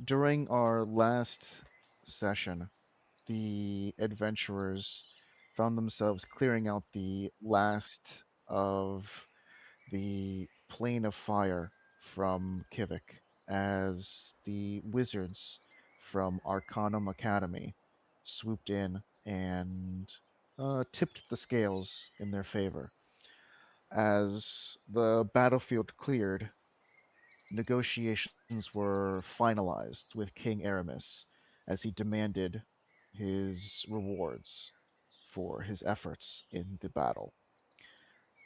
During our last session, the adventurers found themselves clearing out the last of the plane of fire from Kivik as the wizards from Arcanum Academy swooped in and tipped the scales in their favor. As the battlefield cleared, negotiations were finalized with King Aramis as he demanded his rewards for his efforts in the battle.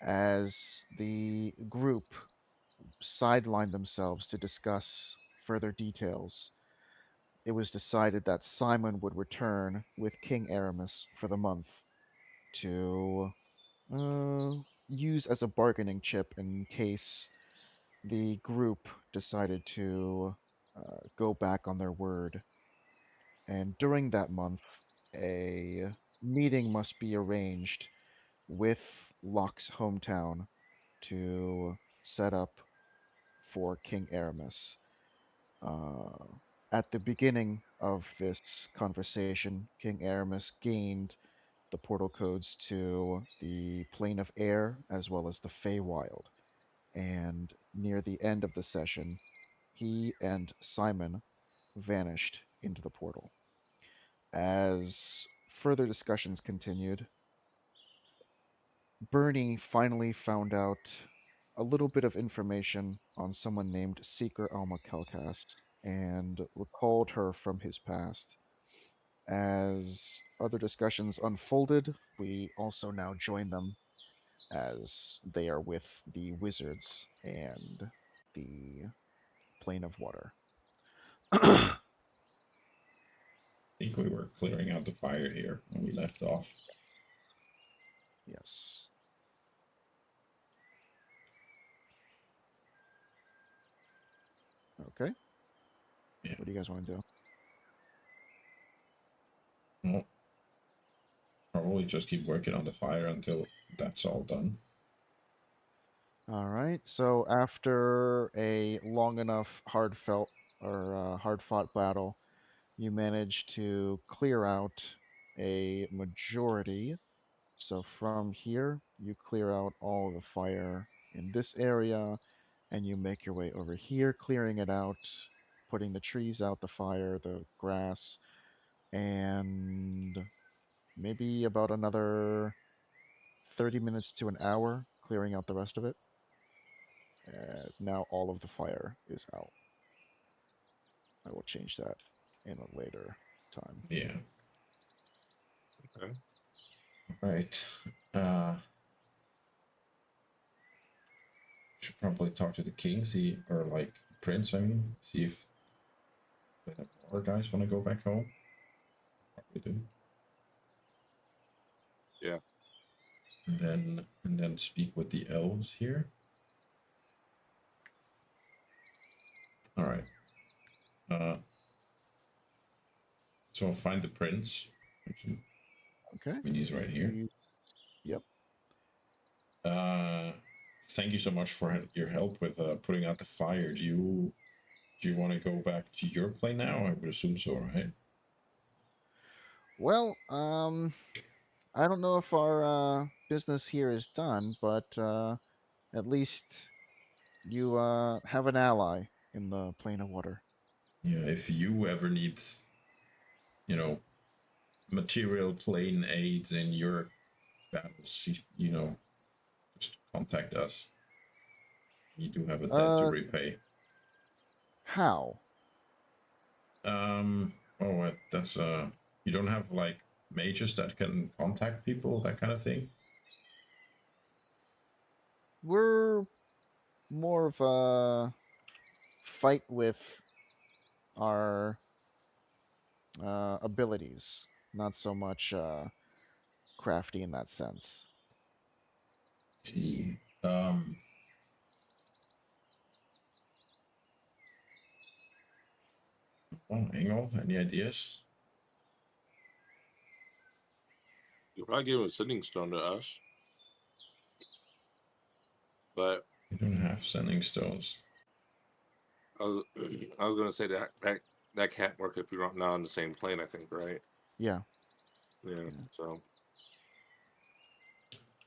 As the group sidelined themselves to discuss further details, it was decided that Simon would return with King Aramis for the month to uh, use as a bargaining chip in case the group decided to go back on their word. And during that month, a meeting must be arranged with Locke's hometown to set up for King Aramis. Uh, at the beginning of this conversation, King Aramis gained the portal codes to the plane of air as well as the Feywild. And near the end of the session, he and Simon vanished into the portal. As further discussions continued, Bernie finally found out a little bit of information on someone named Seeker Alma Kelkas and recalled her from his past. As other discussions unfolded, we also now join them as they are with the wizards and the plane of water. I think we were clearing out the fire here when we left off. Yes. Okay. Yeah. What do you guys want to do? Well, probably just keep working on the fire until that's all done. All right. So after a long enough hard fought battle, you manage to clear out a majority. So from here, you clear out all the fire in this area, and you make your way over here, clearing it out, putting the trees out, the fire, the grass, and maybe about another 30 minutes to an hour clearing out the rest of it. Now all of the fire is out. I will change that in a later time. Yeah. Okay. Right. Uh, should probably talk to the king, see, or like prince, I mean, see if the more guys want to go back home. Probably do. Yeah. And then speak with the elves here. All right. Uh, so I'll find the prince. Actually, Okay. I mean, he's right here. You, yep. Uh, thank you so much for your help with putting out the fire. Do you want to go back to your plane now? I would assume so, right? Well, I don't know if our business here is done, but at least you have an ally in the plane of water. Yeah. If you ever need, you know, material plane aids in your battles, just contact us. You do have a debt to Uh, repay. how? That's you don't have like mages that can contact people, that kind of thing. We're more of a fight with our abilities, not so much crafty in that sense. See, um, well, Engel, any ideas? You probably give a sending stone to us, but We don't have sending stones. I was, I was gonna say that back. that can't work if you're not on the same plane, I think, right? Yeah. Yeah. Yeah. So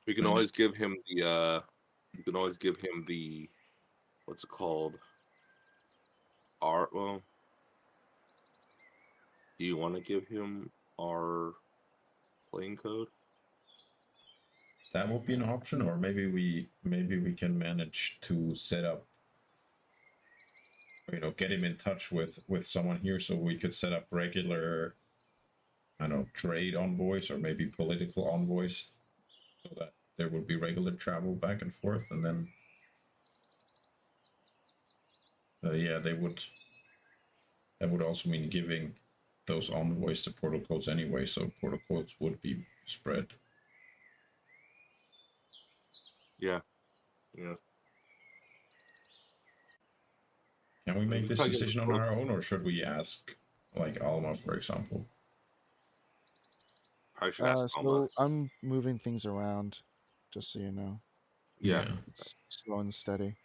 we can And always give him the you can always give him the what's it called? Well, do you want to give him our plane code? that would be an option, or maybe we can manage to set up, get him in touch with someone here, so we could set up regular, I don't know, trade envoys or maybe political envoys, so that there would be regular travel back and forth, and then yeah, that would also mean giving those envoys the portal codes anyway, so portal codes would be spread. Yeah. Yeah. Can we make We can this try to get decision on our own, or should we ask, like, Alma, for example? I should ask Alma. So I'm moving things around, just so you know. Yeah. It's slow and steady,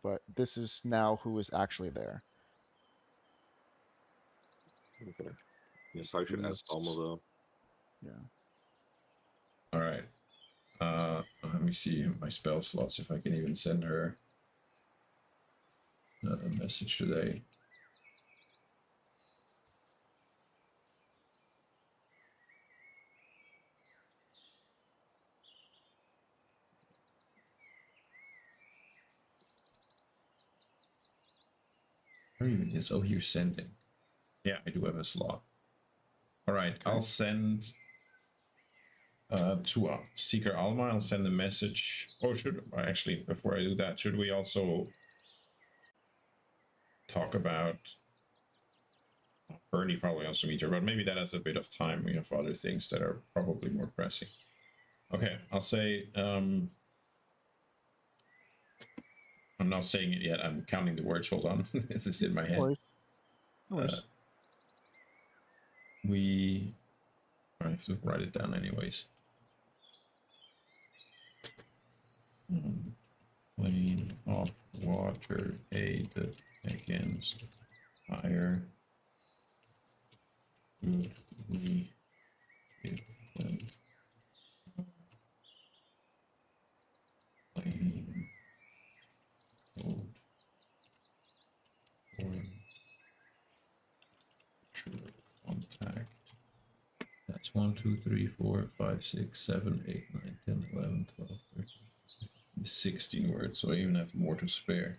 but this is now who is actually there. Okay. Yeah, probably should ask Alma though. Yeah. All right. Let me see my spell slots if I can even send her a message today. Where even is? Oh, you're sending. Yeah, I do have a slot. All right, Okay. I'll send to Seeker Alma. I'll send a message. Or actually, before I do that, should we also talk about Bernie? Probably also meet her, but maybe that has a bit of time. We have other things that are probably more pressing. Okay, I'll say. I'm not saying it yet. I'm counting the words. Hold on, this is in my No head. worries. No worries. I have to write it down anyways. Plane of water aided against fire. Would we give them plane code for true contact? That's 1, 2, 3, 4, 5, 6, 7, 8, 9, 10, 11, 12, 13, 16 words, so I even have more to spare.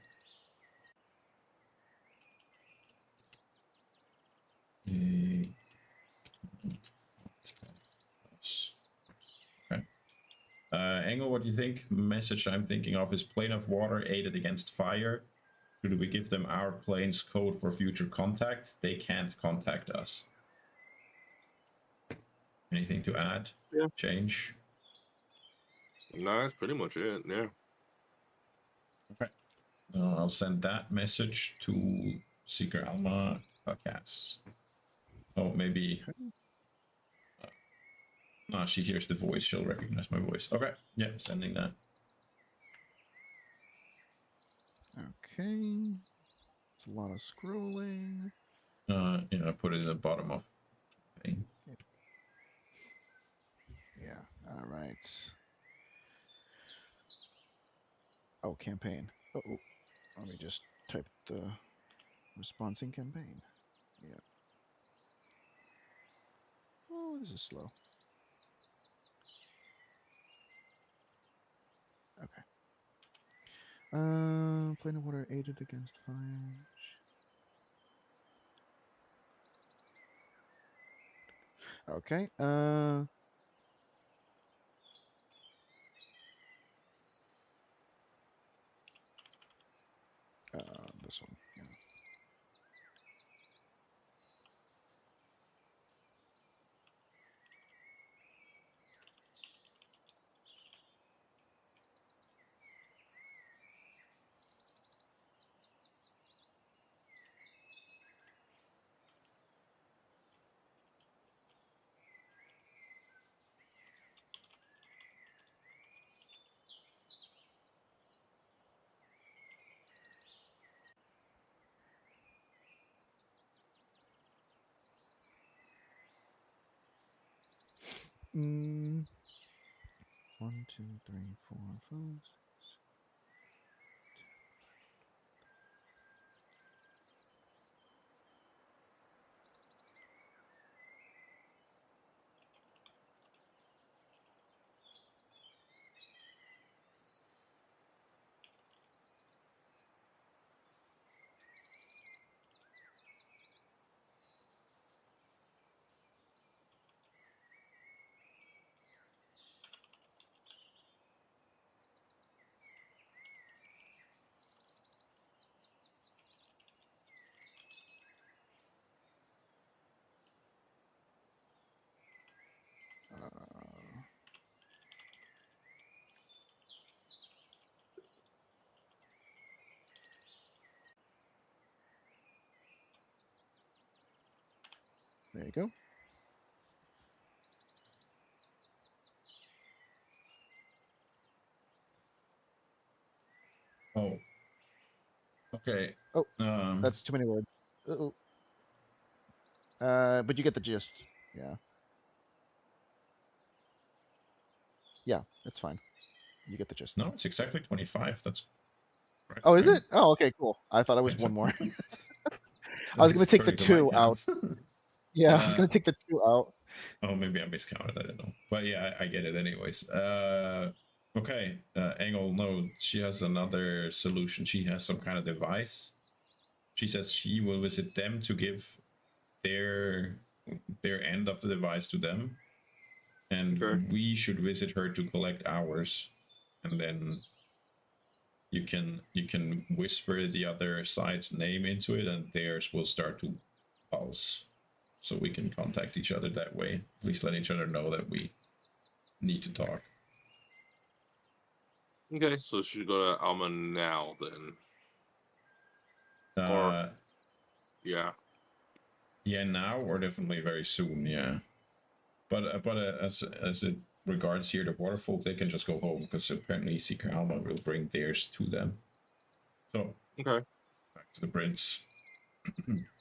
Okay. Engel, what do you think? Message I'm thinking of is plane of water aided against fire. Should we give them our plane's code for future contact? They can't contact us. Anything to add? Yeah. Change? No, that's pretty much it. Yeah. Okay. I'll send that message to Seeker Alma Podcast. Oh, maybe. No, she hears the voice. She'll recognize my voice. Okay. Yeah, sending that. Okay. It's a lot of scrolling. Yeah, I put it in the bottom of thing. Yeah. All right. Oh, campaign. Oh, let me just type the response in campaign. Yeah. Oh, this is slow. Okay. Plane of water aided against fire. Okay. This one. Yeah. Mm, 1, 2, 3, 4, 5. Uh, there you go. Oh, okay. Oh, Um, that's too many words. Uh-oh. But you get the gist. Yeah. Yeah, it's fine. You get the gist no, now. it's exactly 25. That's right Oh, is there. it? Oh, okay, cool. I thought it was Yeah. one more. I The was gonna take the historical mind 2 out. counts. Yeah, I was uh, gonna take the 2 out. oh, maybe I miscounted. I don't know. But yeah, I get it anyways. Okay. Engel, no, she has another solution. She has some kind of device. She says she will visit them to give their their end of the device to them, Okay. and we should visit her to collect ours, and then you can whisper the other side's name into it, and theirs will start to pulse, so we can contact each other that way. At least let each other know that we need to talk. Okay. So should go to Alma now then, or Uh, yeah. yeah, now or definitely very soon. Yeah, but as it regards here, the waterfolk, they can just go home because apparently Seeker Alma will bring theirs to them. So Okay. back to the prince.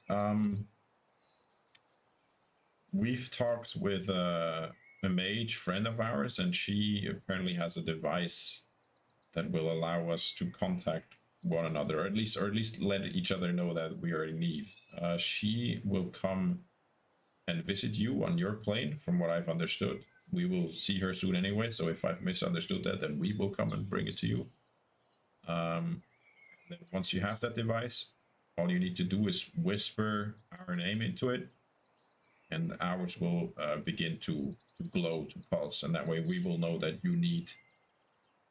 um, we've talked with a mage friend of ours, and she apparently has a device that will allow us to contact one another, or at least let each other know that we are in need. She will come and visit you on your plane, from what I've understood. We will see her soon anyway, so if I've misunderstood that, then we will come and bring it to you. Then once you have that device, all you need to do is whisper our name into it, and ours will begin to glow, to pulse, and that way we will know that you need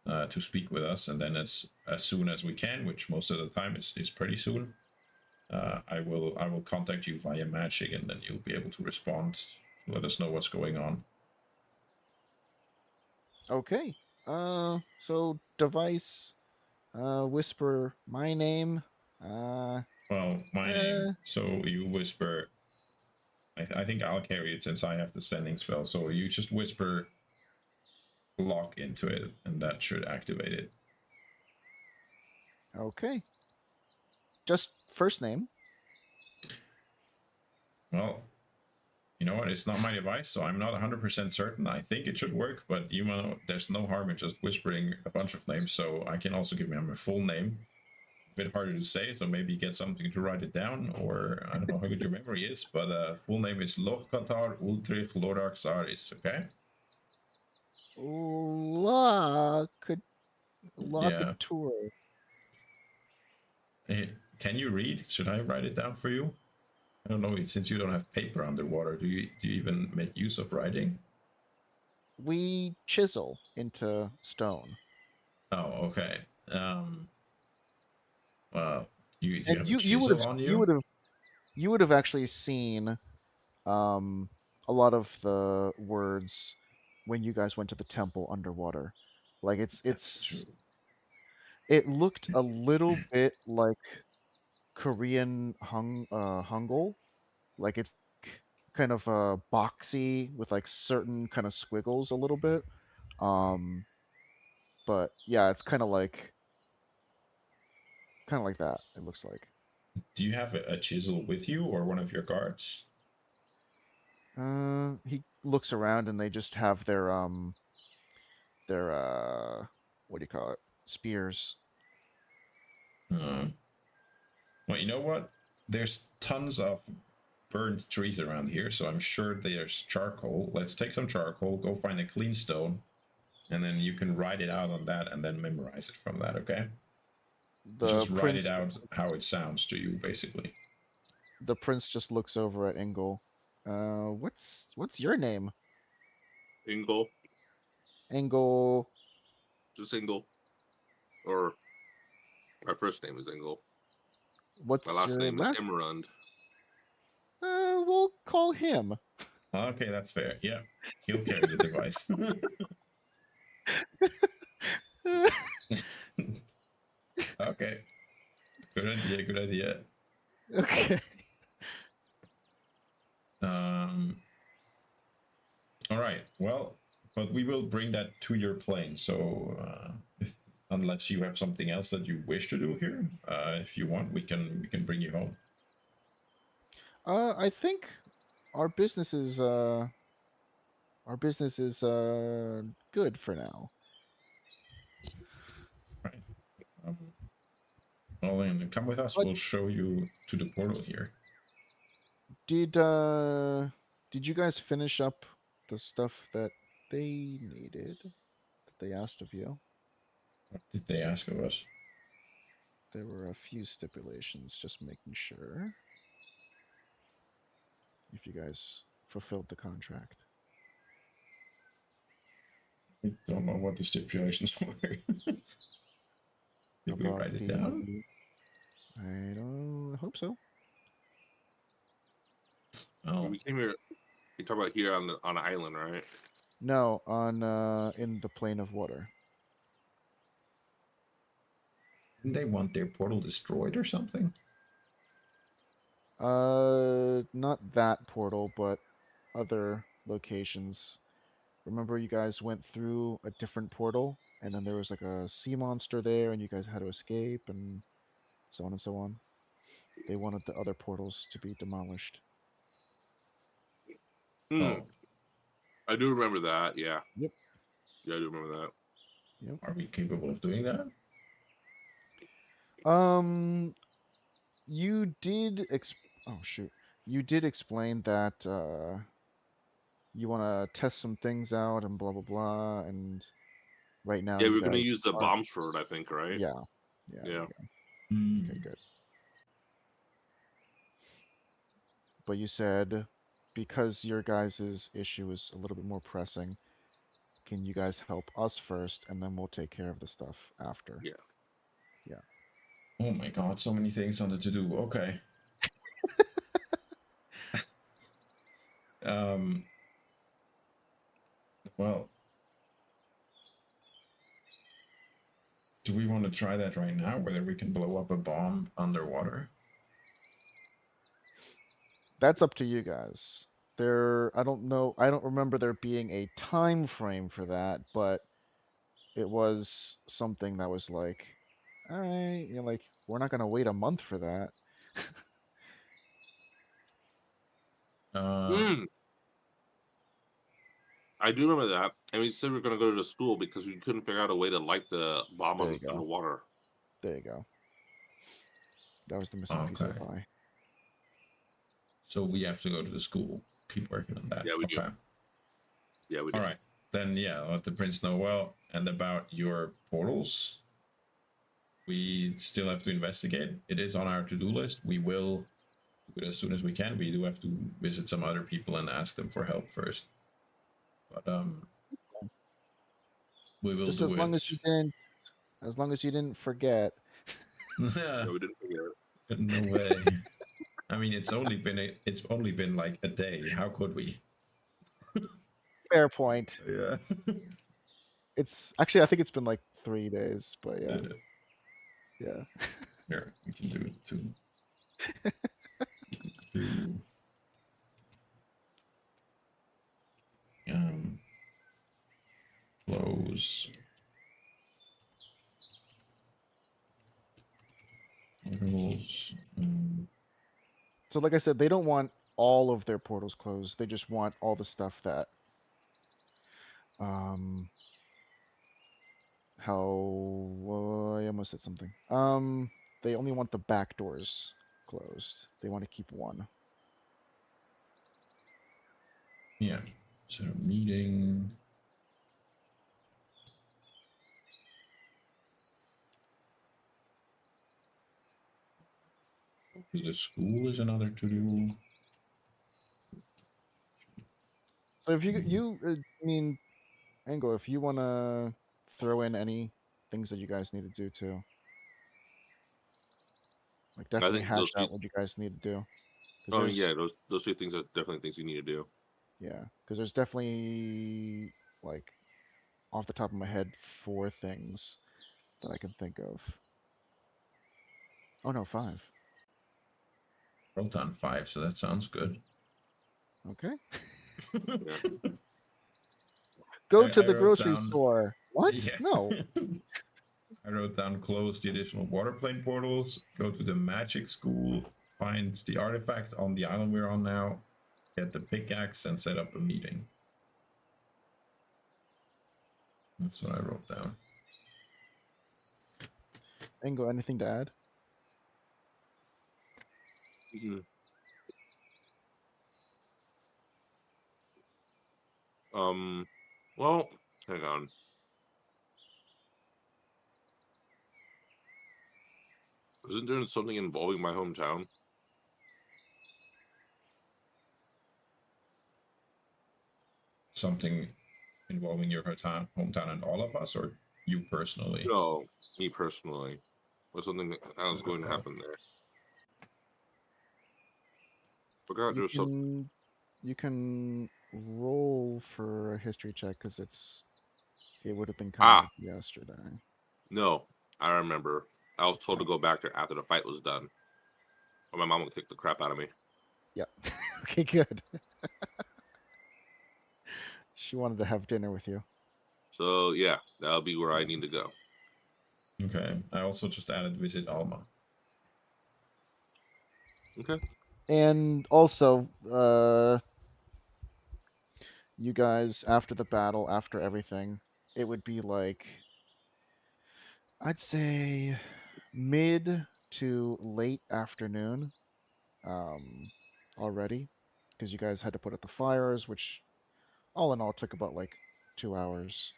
to speak with us. And then as soon as we can, which most of the time is pretty soon, I will contact you via magic, and then you'll be able to respond, let us know what's going on. Okay. So device, whisper my name. Uh, Well, my name. uh So you whisper. I think I'll carry it since I have the sending spell. So you just whisper lock into it, and that should activate it. okay. Just first name. Well, you know what? It's not my device, so I'm not 100% certain. I think it should work, but you know, there's no harm in just whispering a bunch of names. So I can also give him a full name. A bit harder to say, so maybe get something to write it down, or I don't know how good your memory is, but full name is Lochkatar Ultrich Lorak Saris. Okay. La could Yeah. Locator. Eh, can you read? Should I write it down for you? I don't know. Since you don't have paper underwater, do you even make use of writing? We chisel into stone. Oh, okay. Well, do you And have a you would have chisel on you you? would have you would have actually seen um a lot of the words when you guys went to the temple underwater. Like That's true. it looked a little bit like Korean Hangul. Like it's kind of boxy with like certain kind of squiggles a little bit. Um but yeah, it's kind of like that it looks like. Do you have a chisel with you or one of your guards? He looks around and they just have their what do you call it? Spears. Uh, well, you know what? There's tons of burned trees around here, so I'm sure there's charcoal. Let's take some charcoal, go find a clean stone, and then you can write it out on that and then memorize it from that, okay? The Just write it prince out how it sounds to you, basically. the prince just looks over at Engel. What's your name? Ingle, Engel. just Ingle, or my first name is Ingle. My What's last your name is last? Imrund. We'll call him. Okay, that's fair. Yeah, he'll carry the device. Okay, good idea. Good idea. Okay. All right. Well, but we will bring that to your plane. So, unless you have something else that you wish to do here, if you want, we can bring you home. I think our business is our business is good for now. Right. Um, well, then come with us. But We'll show you to the portal here. did uh did you guys finish up the stuff that they needed that they asked of you? What did they ask of us? There were a few stipulations, just making sure if you guys fulfilled the contract. We don't know what the stipulations were. Did we About write it the down? I don't hope so. Oh, We came here. You talk about here on the island, right? No, on in the plane of water. didn't they want their portal destroyed or something? Not that portal, but other locations. Remember you guys went through a different portal and then there was like a sea monster there and you guys had to escape and so on and so on. They wanted the other portals to be demolished. Hmm. Oh, I do remember that. Yeah. Yep. Yeah, I do remember that. Yep. are we capable of doing that? Um you did oh shoot. You did explain that you want to test some things out and blah blah blah and right now Yeah, you we're gonna guys use the aren't. bombs for it. I think, right? Yeah. Yeah, there Yeah. you go. Okay, Hmm. good. But you said because your guys' issue is a little bit more pressing, can you guys help us first and then we'll take care of the stuff after? Yeah. Yeah. Oh my god, so many things on the to do. Okay. Um. Well, do we want to try that right now? Whether we can blow up a bomb underwater? That's up to you guys. I don't know, I don't remember there being a time frame for that, but it was something that was like, all right, like we're not gonna wait a month for that. Uh. Hmm. I do remember that. And we said we are gonna go to the school because we couldn't figure out a way to light the bomb There you go. underwater. There you go. That was the missing piece of the Okay. pie. So we have to go to the school. Keep working on that. Yeah, we do. Okay. Yeah, we do. All right. Then yeah, let the prince know well. And about your portals, we still have to investigate. It is on our to-do list. We will do it as soon as we can. We do have to visit some other people and ask them for help first. But we will Just do as long it. as you didn't, as long as you didn't forget. Yeah, we didn't figure it. No way. I mean, it's only been like a day. How could we? Fair point. Yeah. It's actually I think it's been like 3 days, but yeah, yeah. Here, we can do it too. To um, close rules. So like I said, they don't want all of their portals closed. They just want all the stuff that um I almost said something. They only want the back doors closed. They want to keep one. Yeah. So meeting. To the school is another to do. So if I mean, Angle, if you want to throw in any things that you guys need to do too, like I definitely think hash those two. out what you guys need to do, because Oh there's yeah, those two things are definitely things you need to do. yeah, because there's definitely like off the top of my head 4 things that I can think of. Oh no, 5. Wrote down 5, so that sounds good. Okay. Yeah. Go to I the wrote grocery down. store. What? Yeah. No. I wrote down close the additional water plane portals, go to the magic school, find the artifact on the island we're on now, get the pickaxe, and set up a meeting. That's what I wrote down. Angle, anything to add? Mhm. Well, hang on. Isn't there something involving my hometown? Something involving your hometown and all of us, or you personally? No, me personally. Or something that was going to happen there. Forgot You there was some. can you can roll for a history check because it would have been coming Ah, up yesterday. no, I remember. I was told to go back there after the fight was done, or my mom would kick the crap out of me. Yep. Okay, good. She wanted to have dinner with you. So yeah, that'll be where I need to go. Okay. I also just added visit Alma. Okay. And also, you guys after the battle, after everything, it would be like I'd say mid to late afternoon um already because you guys had to put out the fires, which all in all took about like 2 hours.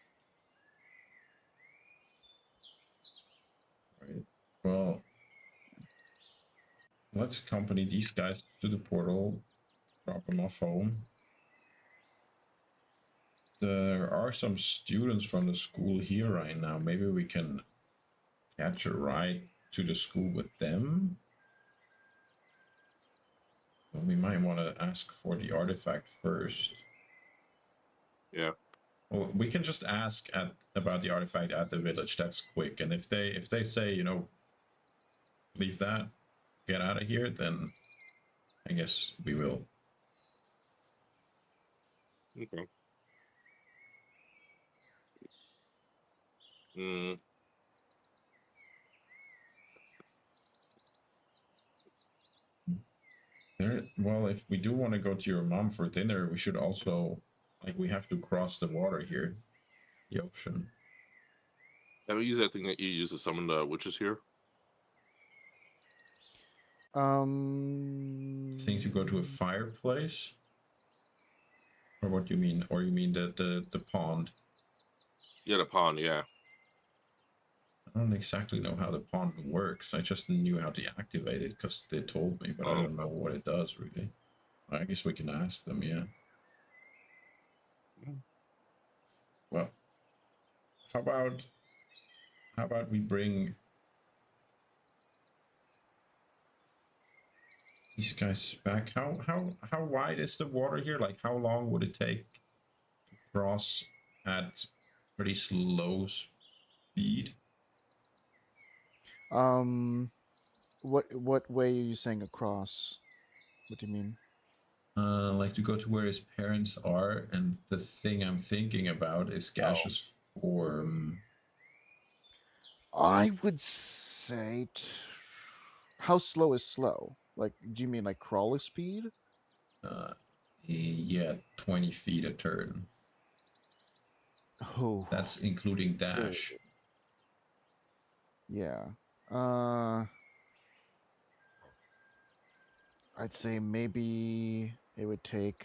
Right. Well, let's accompany these guys to the portal, drop them off home. There are some students from the school here right now. Maybe we can catch a ride to the school with them. Well, we might want to ask for the artifact first. Yeah. Well, we can just ask about the artifact at the village. That's quick. And if they say, leave that, get out of here, then I guess we will. Okay. Mm, Well, if we do want to go to your mom for dinner, we should also, we have to cross the water here, the ocean. have you used that thing that you use to summon the witches here? Think to go to a Um, fireplace, or what do you mean? Or you mean the pond? Yeah, the pond. Yeah. I don't exactly know how the pond works. I just knew how to activate it because they told me, but I Oh, don't know okay. what it does really. I guess we can ask them. Yeah. Well, how about we bring these guys back? How wide is the water here? Like, how long would it take to cross at pretty slow speed? um, what way are you saying across? What do you mean? Like to go to where his parents are, and the thing I'm thinking about is Oh, gaseous form. I would say how slow is slow? Like, do you mean like crawler speed? Yeah, 20 feet a turn. Oh, That's including oh, dash. yeah. I'd say maybe it would take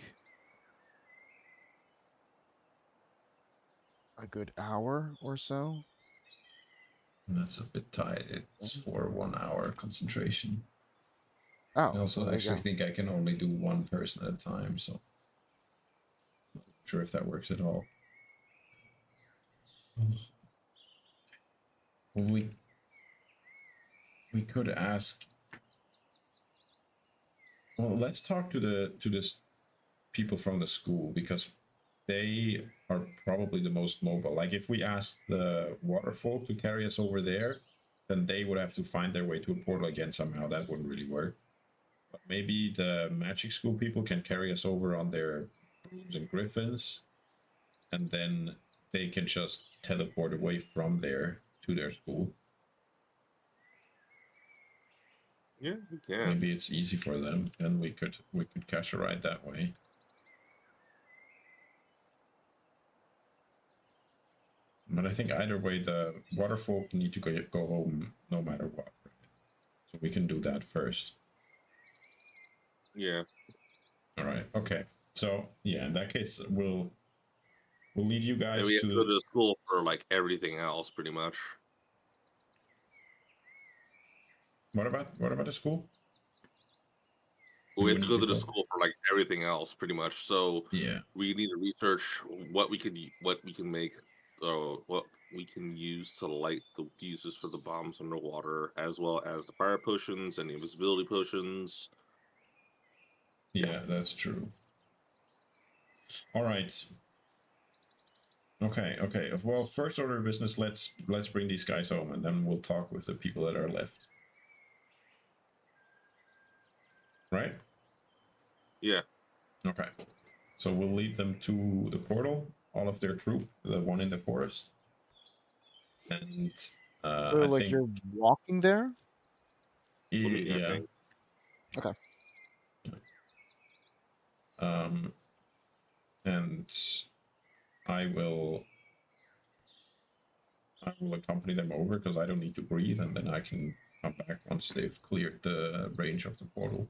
a good hour or so. That's a bit tight. It's for 1 hour concentration. I Oh, also well, there you actually go. think I can only do one person at a time, so not sure if that works at all. Well, we could ask. Well, let's talk to the people from the school because they are probably the most mobile. Like if we asked the waterfolk to carry us over there, then they would have to find their way to a portal again somehow. That wouldn't really work. But maybe the magic school people can carry us over on their brooms and griffins, and then they can just teleport away from there to their school. Yeah, we can. Maybe it's easy for them. Then we could catch a ride that way. But I think either way, the waterfolk need to go home no matter what. Right? So we can do that first. Yeah. All right. Okay. So yeah, in that case, we'll leave you And guys we have to go to. to school for like everything else, pretty much. What about the school? We We would have to need go to to the go. school for like everything else, pretty much. So Yeah. we need to research what we can make, what we can use to light the fuses for the bombs underwater, as well as the fire potions and the invisibility potions. Yeah, that's true. All right. Okay. Okay. Well, first order of business. Let's bring these guys home, and then we'll talk with the people that are left. Right. Yeah. Okay. So we'll lead them to the portal. All of their troop, the one in the forest, and So, I like, think you're walking there? I yeah. think. Okay. Um, and I will accompany them over because I don't need to breathe, and then I can come back once they've cleared the range of the portal.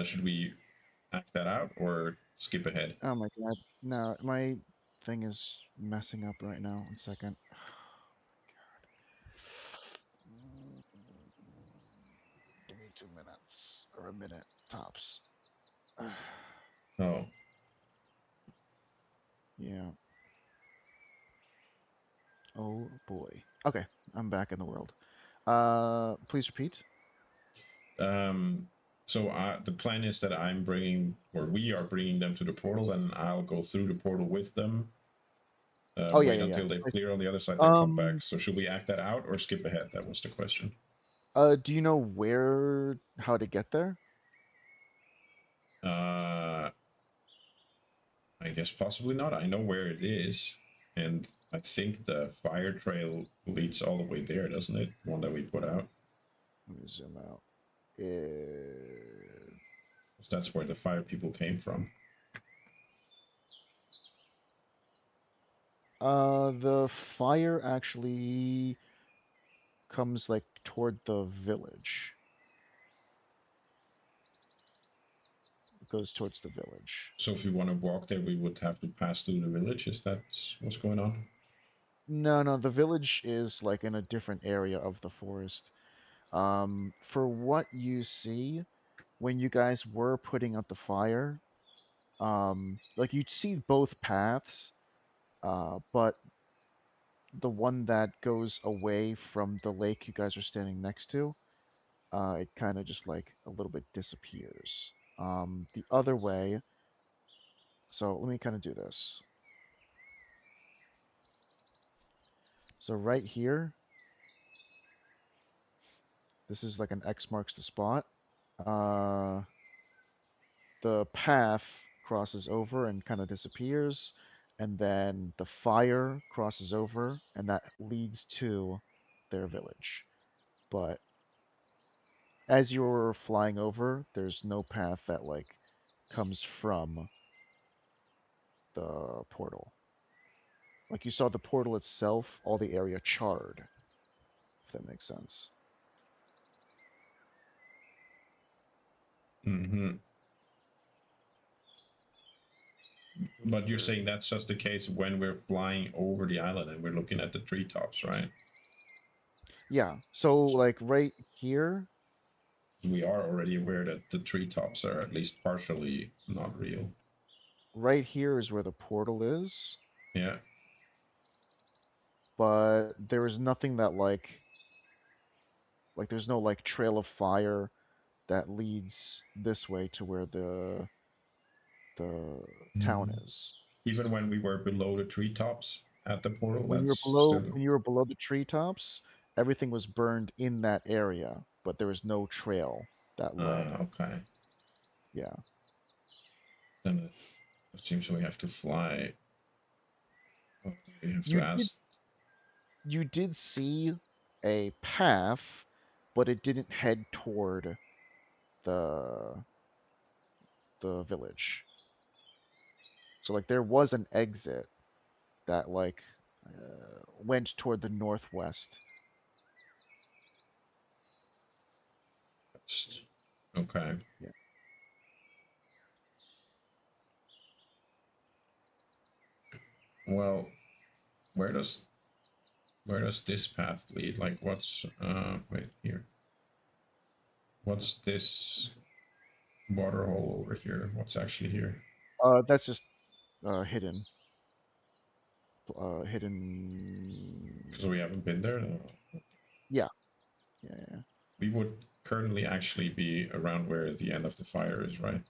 Should we act that out or skip ahead? Oh my god. No, my thing is messing up right now. 1 second. Give me 2 minutes or a minute tops. Oh, Yeah. Oh boy. Okay, I'm back in the world. Please repeat. um, so the plan is that we are bringing them to the portal, and I'll go through the portal with them. Oh yeah, Wait yeah, yeah. until they've Please. cleared on the other side, then come back. Um. So should we act that out or skip ahead? That was the question. Do you know how to get there? Uh, I guess possibly not. I know where it is, and I think the fire trail leads all the way there, doesn't it? One that we put out. Let me zoom out. 'Cause that's where the fire people came from. The fire actually comes like toward the village. It goes towards the village. So if we want to walk there, we would have to pass through the village. Is that what's going on? No, no, the village is like in a different area of the forest. For what you see, when you guys were putting out the fire, like you see both paths, but the one that goes away from the lake you guys are standing next to, it kind of just like a little bit disappears. The other way, so let me kind of do this. So right here, this is like an X marks the spot. Uh, the path crosses over and kind of disappears, and then the fire crosses over, and that leads to their village. but as you're flying over, there's no path that like comes from the portal. Like you saw the portal itself, all the area charred. If that makes sense. Mm-hmm. But you're saying that's just the case when we're flying over the island and we're looking at the treetops, right? Yeah. So like right here, We are already aware that the treetops are at least partially not real. right here is where the portal is, Yeah. but there is nothing that like there's no like trail of fire that leads this way to where the town is. Even when we were below the treetops at the portal, When you're that's below still. when you were below the treetops, everything was burned in that area, but there was no trail that led. Okay. Yeah. Then it seems we have to fly. We have to You did ask. you did see a path, but it didn't head toward the the village. So like there was an exit that like went toward the northwest. Okay. Yeah. Well, where does this path lead? Like, what's wait here? What's this water hole over here? What's actually here? That's just hidden. Hidden. Because we haven't been there. No. Yeah. Yeah. We would currently actually be around where the end of the fire is, right?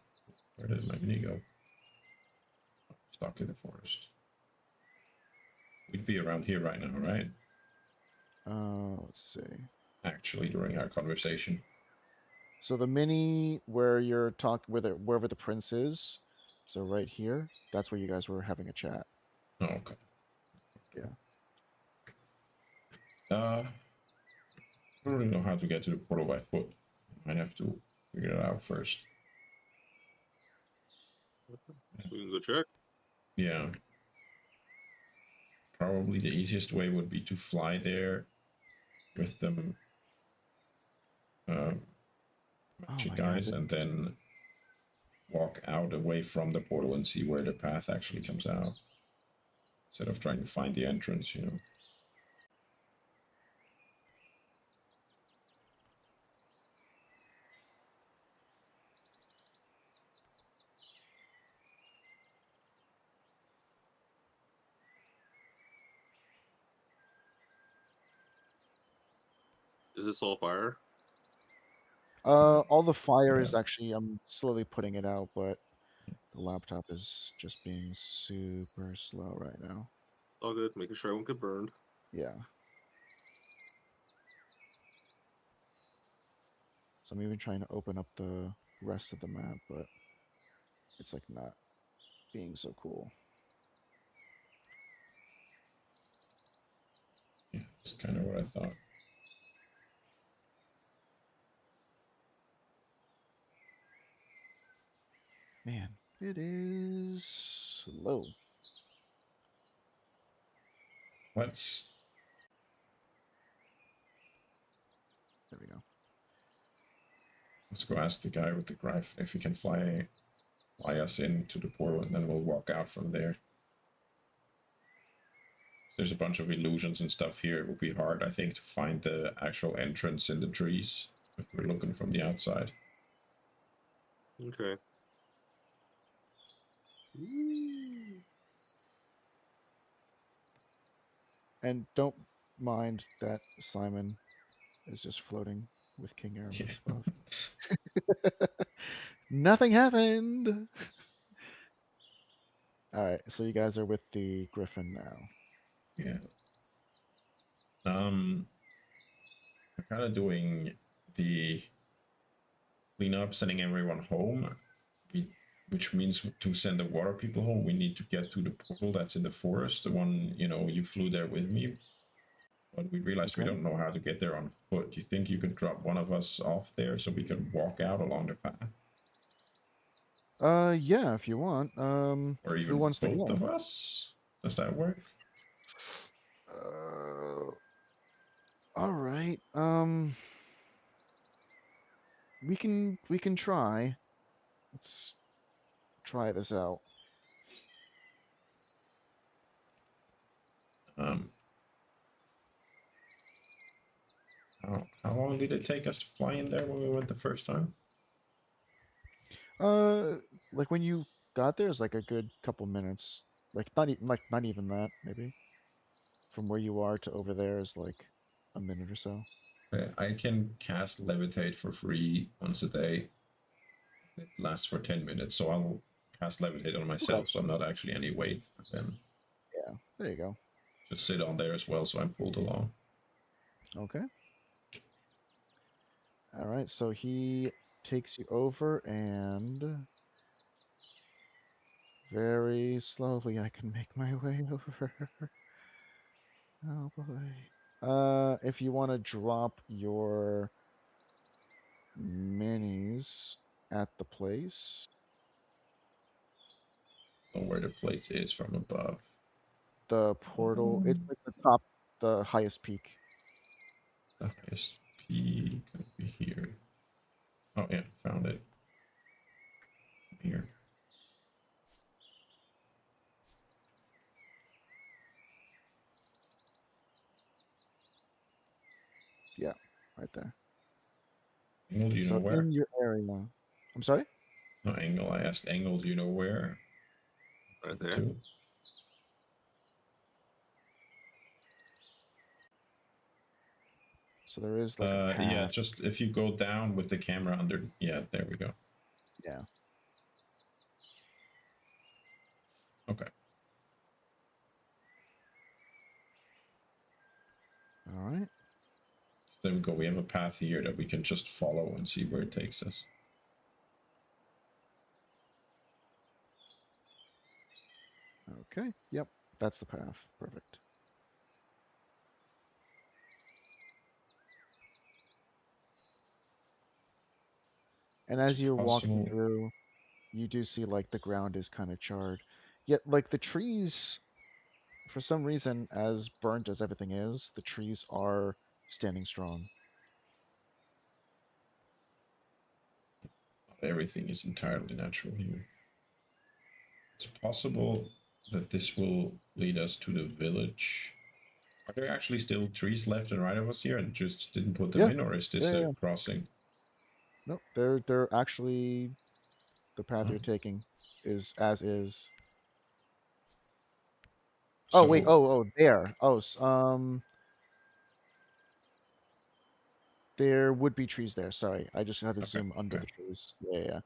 Where did my mini go? Stuck in the forest. We'd be around here right now, right? Let's see. Actually, during our conversation. So the mini where you're talking, wherever the prince is, so right here, that's where you guys were having a chat. Oh, okay. Yeah. I don't really know how to get to the portal by foot. Might have to figure it out first. We can go check. Yeah. Probably the easiest way would be to fly there with them Oh magic my god. guys and then walk out away from the portal and see where the path actually comes out. Instead of trying to find the entrance, you know. Is this all fire? All the fire Yeah. is actually, I'm slowly putting it out, but the laptop is just being super slow right now. All good. Making sure I won't get burned. Yeah. So I'm even trying to open up the rest of the map, but it's like not being so cool. Yeah, that's kind of what I thought. Man, it is slow. Let's There we go. go ask the guy with the Greif if he can fly us into the portal, and then we'll walk out from there. There's a bunch of illusions and stuff here. It would be hard, I think, to find the actual entrance in the trees if we're looking from the outside. Okay. And don't mind that Simon is just floating with King Aramis above. Nothing happened. All right, so you guys are with the Griffin now. Yeah. We're kind of doing the cleanup, sending everyone home. Which means to send the water people home, we need to get to the portal that's in the forest, the one, you know, you flew there with me. But we realized we Okay. don't know how to get there on foot. Do you think you could drop one of us off there so we can walk out along the path? Yeah, if you want. Or Who even wants to both go? of us? Does that work? Uh, all right. We can try. Let's try this out. Um, how long did it take us to fly in there when we went the first time? Like when you got there is like a good couple minutes. Not even that, maybe. From where you are to over there is like a minute or so. I can cast Levitate for free once a day. It lasts for 10 minutes, so I'll cast Levitate on Okay. myself so I'm not actually any weight. And then Yeah. There you go. just sit on there as well so I'm pulled along. Okay. All right. So he takes you over and very slowly I can make my way over. Oh boy. If you want to drop your minis at the place, Know where the place is from above. the portal, it's Um, like the top, the highest peak. the highest peak could be here. Oh yeah, found it. Here. Yeah, right there. Angle, do you know So where? in your area. I'm sorry? No, Angle. I asked Angle, do you know where? Right there. Two. So there is like a Yeah, path. just if you go down with the camera under. Yeah, there we go. Yeah. Okay. All right. There we go. We have a path here that we can just follow and see where it takes us. Okay. Yep. That's the path. Perfect. And It's as you're walking possible. through, you do see like the ground is kind of charred. Yet like the trees, for some reason, as burnt as everything is, the trees are standing strong. Not everything is entirely natural here. It's possible that this will lead us to the village. Are there actually still trees left and right of us here and just didn't put them Yeah. in, or is Yeah. this Yeah. a Yeah. crossing? No, they're actually the path Oh. you're taking is as is. Oh wait. So, Oh there. Oh there would be trees there. Sorry, I just had to okay, zoom under okay. the trees. Yeah. Yeah. Yeah.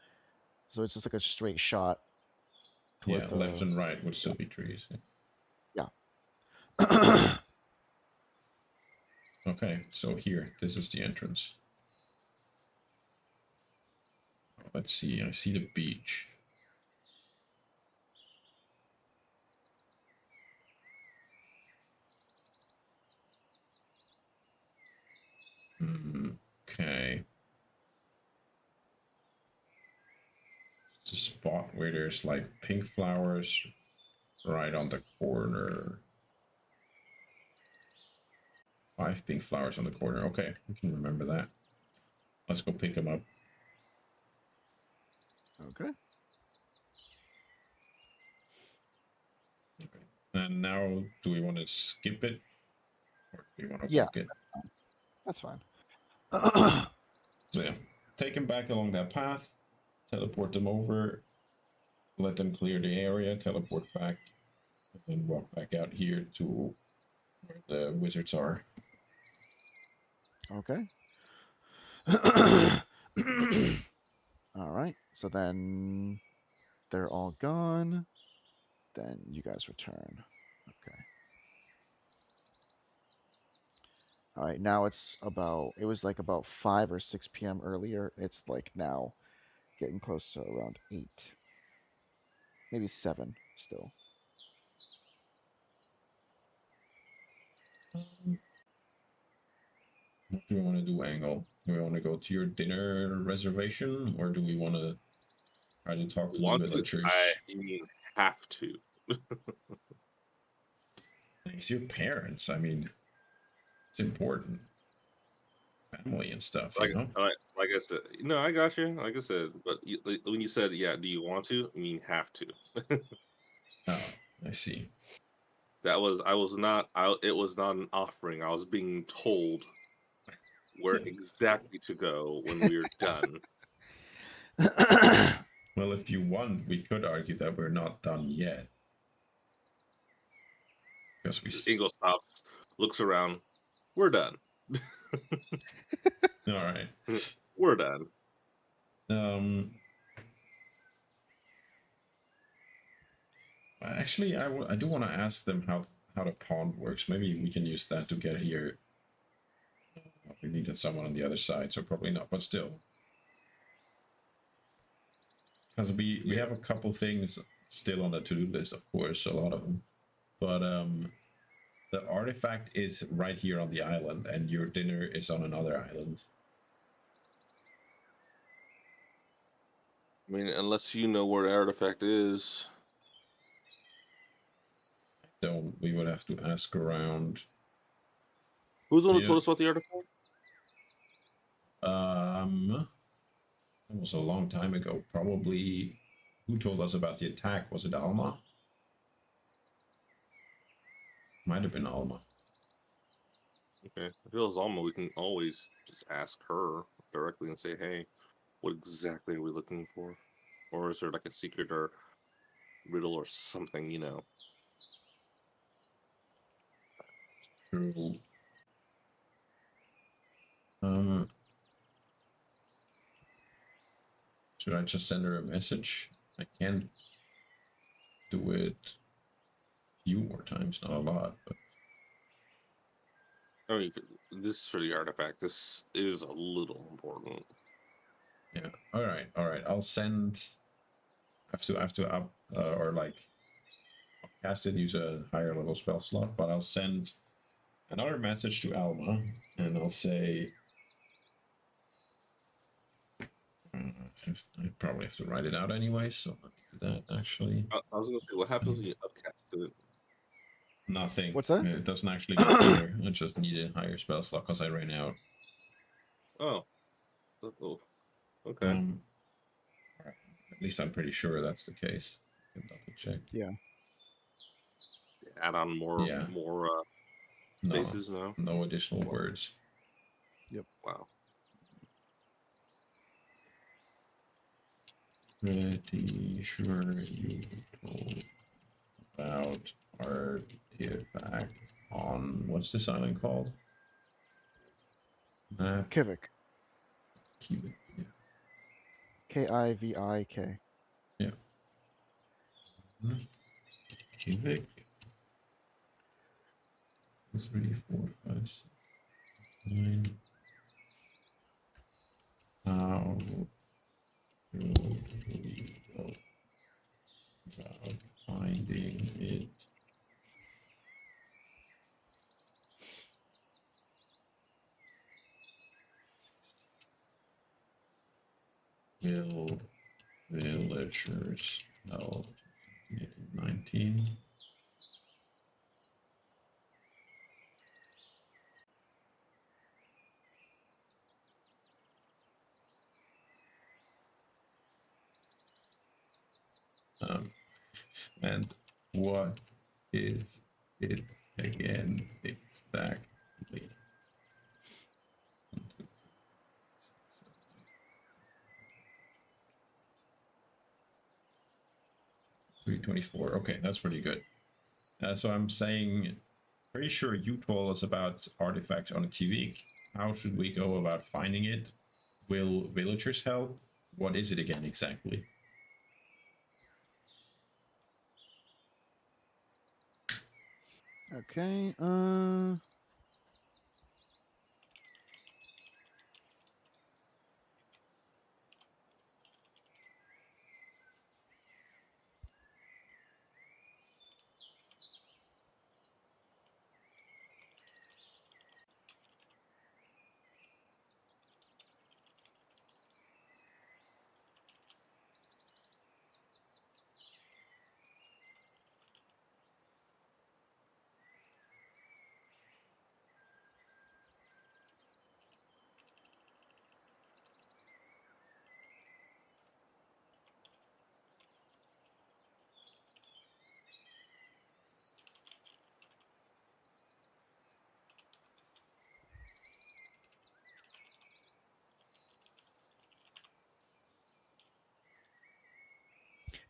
So it's just like a straight shot Yeah, toward left the. and right would still be trees. Yeah. Okay, so here, this is the entrance. Let's see, I see the beach. Okay. It's a spot where there's like pink flowers right on the corner. 5 pink flowers on the corner. Okay, we can remember that. Let's go pick them up. Okay. Okay. And now, do we want to skip it or do we want to Yeah, walk it? that's fine. So yeah, take them back along that path, teleport them over, let them clear the area, teleport back, and then walk back out here to where the wizards are. Okay. All right. So then they're all gone. Then you guys return. Okay. All right. Now it was like about 5 or 6 p.m. earlier. It's like now getting close to around 8, maybe 7 still. What do we want to do, Angle? Do we want to go to your dinner reservation, or do we want to try to talk to the Want to? villagers? You mean have to? It's your parents. I mean, it's important. Family and stuff, you know? Like I said, no, I got you. Like I said, but when you said, "Yeah," do you want to? I mean, have to. Oh, I see. That was I was not. I It was not an offering. I was being told where exactly to go when we are done. Well, if you want, we could argue that we're not done yet. Because we. Ingo stops, looks around. We're done. All right. We're done. Actually, I do want to ask them how the pond works. Maybe we can use that to get here. We needed someone on the other side, so probably not. But still, because we have a couple things still on the to-do list, of course, a lot of them. But the artifact is right here on the island, and your dinner is on another island. I mean, unless you know where the artifact is. Don't we would have to ask around. Who's the one who Yeah. told us about the artifact? It was a long time ago. Probably. Who told us about the attack? Was it Alma? Might have been Alma. Okay. If it was Alma, we can always just ask her directly and say, "Hey, what exactly are we looking for?" Or is there like a secret or riddle or something, you know? True. Um, should I just send her a message? I can do it a few more times, not a lot, but I mean, this is for the artifact. This is a little important. yeah. All right. I'll send. I have to up or like cast it, use a higher level spell slot, but I'll send another message to Alma, and I'll say. I probably have to write it out anyway, so let me do that actually. I was gonna say, what happens when you upcast it? Nothing. What's that? It doesn't actually get better. I just need a higher spell slot because I ran out. Oh, oh, okay. Um, at least I'm pretty sure that's the case. I can double check. Yeah. Add on Yeah. more No. spaces now. No additional words. Yep. Wow. Pretty sure you told about artifact on what's this island called? Map. Kivik. Kivik. Yeah. Kivik. Yeah. Kivik. 3, 4, 5, 6, 9. How do we go about finding it? Will villagers help? 19. And what is it again exactly? 324. Okay, that's pretty good. So I'm saying, pretty sure you told us about artifacts on Kivik. How should we go about finding it? Will villagers help? What is it again exactly? Okay.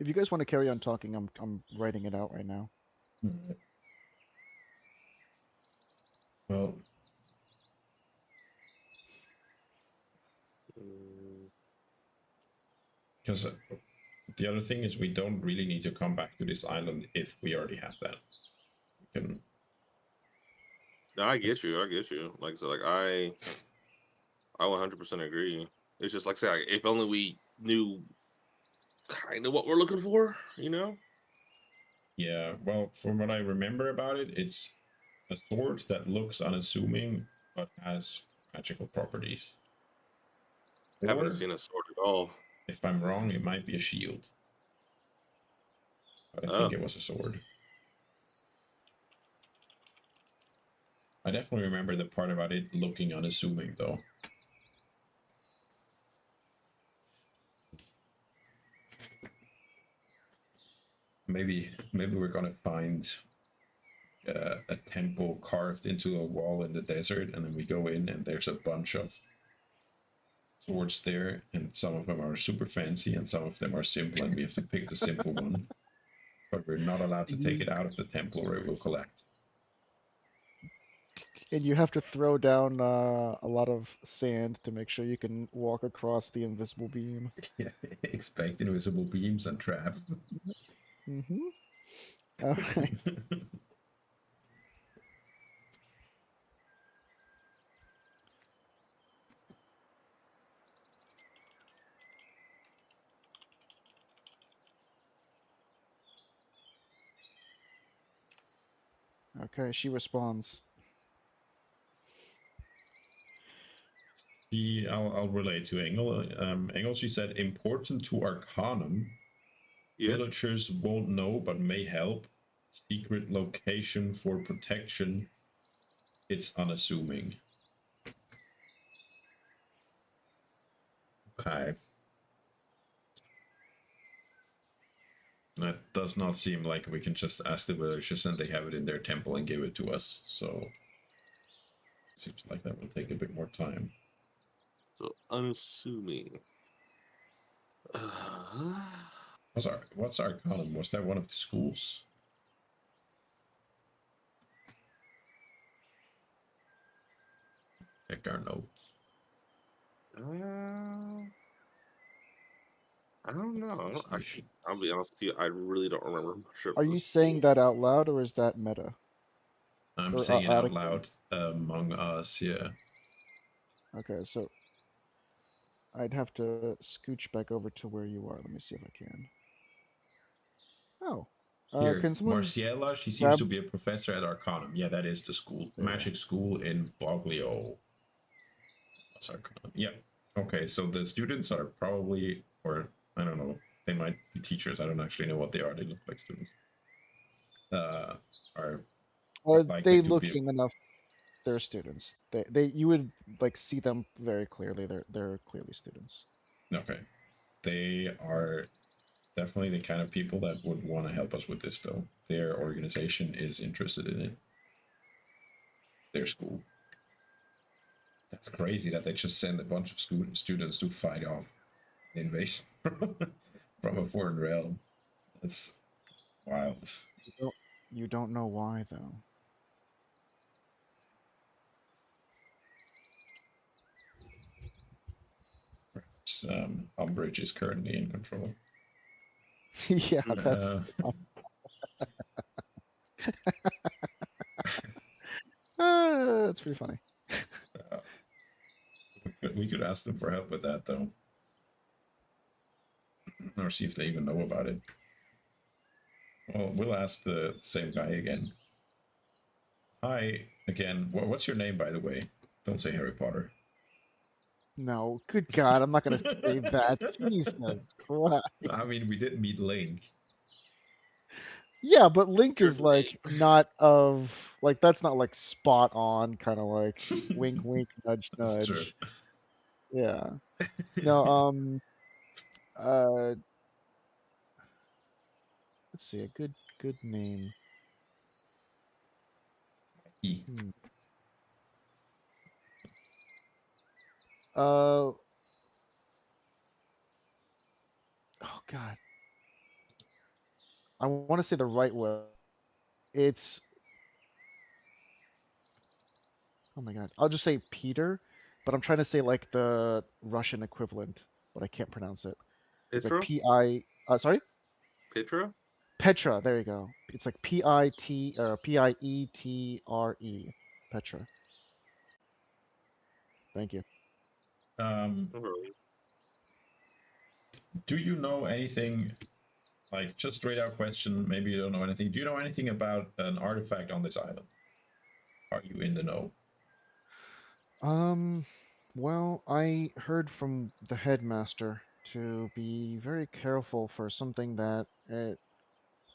If you guys want to carry on talking, I'm writing it out right now. Alright. Well, Mm, because the other thing is we don't really need to come back to this island if we already have that. We can. no, I get you. I get you. Like so, like I 100% agree. It's just like say, like, if only we knew kind of what we're looking for, you know? Yeah, well, from what I remember about it, it's a sword that looks unassuming but has magical properties. Haven't Or, seen a sword at all. if I'm wrong, it might be a shield. But I think Oh, it was a sword. I definitely remember the part about it looking unassuming, though. Maybe we're gonna find a temple carved into a wall in the desert, and then we go in, and there's a bunch of swords there, and some of them are super fancy, and some of them are simple, and we have to pick the simple one. But we're not allowed to take it You, out of the temple, or it will collapse. and you have to throw down a lot of sand to make sure you can walk across the invisible beam. Yeah, expect invisible beams and traps. Mm-hmm. All right. Okay. She responds. I'll relate to Engel. Engel, she said, important to Arcanum. yeah. Villagers won't know but may help. Secret location for protection. It's unassuming. Okay. That does not seem like we can just ask the villagers and they have it in their temple and give it to us. So it seems like that will take a bit more time. So unassuming. Uh, What's Arcanum? Was that one of the schools? Check our notes. I don't know. I don't Association. actually. I'll be honest with you. I really don't remember much of Are the you saying school. that out loud or is that meta I'm or saying it out out of game? loud among us, yeah. Okay, so I'd have to scooch back over to where you are. Let me see if I can. Oh, Here, can someone Marciela, she seems grab? to be a professor at Arcanum. Yeah, that is the school. There you go. Magic school in Boglio. That's Arcanum. Yeah. Okay, so the students are probably, or I don't know, they might be teachers. I don't actually know what they are. They look like students. Are quite likely They to look be. young enough. They're students. They you would like see them very clearly. They're clearly students. Okay. They are definitely the kind of people that would want to help us with this, though. Their organization is interested in it. Their school. That's crazy that they just send a bunch of students to fight off an invasion from a foreign realm. That's wild. You don't you don't know why though. Perhaps Umbridge is currently in control. Yeah, that's Uh, that's pretty funny. we could ask them for help with that, though, or see if they even know about it. Well, we'll ask the same guy again. Hi, again. What's your name, by the way? Don't say Harry Potter. No, good God, I'm not gonna say that. Jesus Christ. I mean, we did meet Link. Yeah, but Link Your is like name. not of like that's not like spot on kind of like wink wink nudge That's true. nudge. Yeah. No, uh let's see, a good name. E. Hmm. Uh oh God. I want to say the right way. It's oh my god. I'll just say Peter, but I'm trying to say like the Russian equivalent, but I can't pronounce it. It's like Petra? P I. Sorry, Petra? Petra. There you go. It's like Pietre. Petra. Thank you. Um, Alright. do you know anything? Like, just straight out question. Maybe you don't know anything. Do you know anything about an artifact on this island? Are you in the know? Um. Well, I heard from the headmaster to be very careful for something that it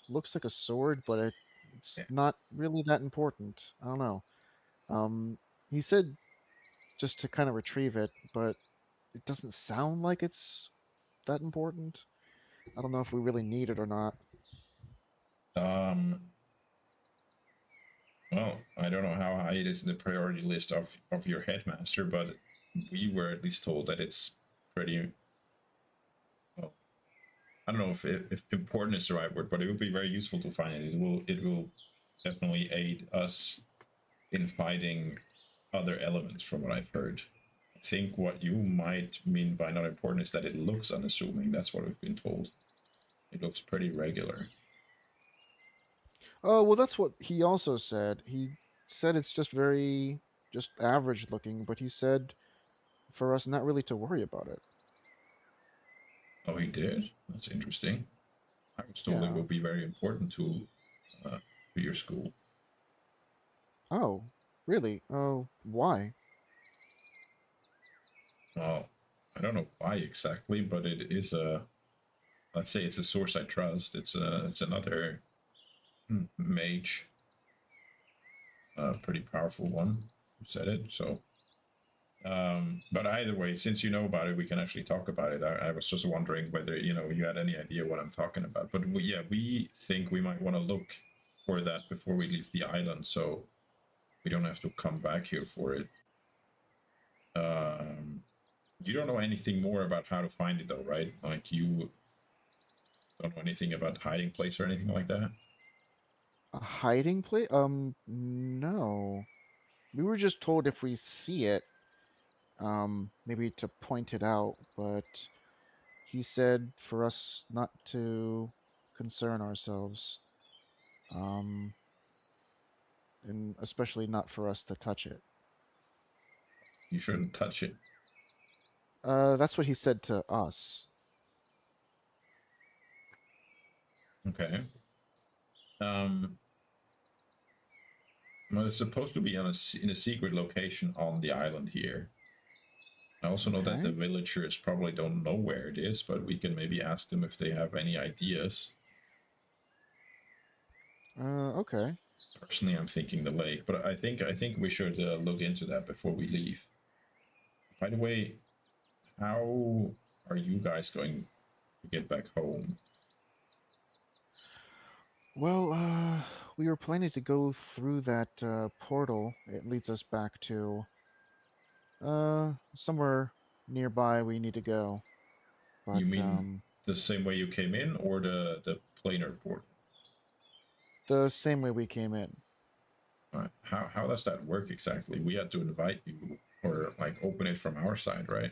looks like a sword, but it's Yeah. not really that important. I don't know. He said just to kind of retrieve it, but it doesn't sound like it's that important. I don't know if we really need it or not. Um, well, I don't know how high it is in the priority list of your headmaster, but we were at least told that it's pretty. Well, I don't know if important is the right word, but it would be very useful to find it. It will definitely aid us in fighting other elements, from what I've heard. I think what you might mean by not important is that it looks unassuming. That's what we've been told. It looks pretty regular. Oh, well, that's what he also said. He said it's just average looking, but he said for us not really to worry about it. Oh, he did? That's interesting. I was told it Yeah. would be very important to your school. Oh, really? Oh, why? Well, I don't know why exactly, but it is a. Let's say it's a source I trust. It's another mage, a pretty powerful one who said it. So, but either way, since you know about it, we can actually talk about it. I was just wondering whether you had any idea what I'm talking about. But we think we might want to look for that before we leave the island, so we don't have to come back here for it. Um, you don't know anything more about how to find it, though, right? Like you don't know anything about hiding place or anything like that. A hiding place? No. We were just told if we see it, maybe to point it out, but he said for us not to concern ourselves, um, and especially not for us to touch it. You shouldn't touch it. That's what he said to us. Okay. Um, well, it's supposed to be in a secret location on the island here. I also know that the Okay. villagers probably don't know where it is, but we can maybe ask them if they have any ideas. Okay. Personally, I'm thinking the lake, but I think we should look into that before we leave. By the way, how are you guys going to get back home? Well, we were planning to go through that portal. It leads us back to somewhere nearby we need to go. But You mean the same way you came in, or the planar port? the same way we came in. How does that work exactly? We had to invite you or like open it from our side, right?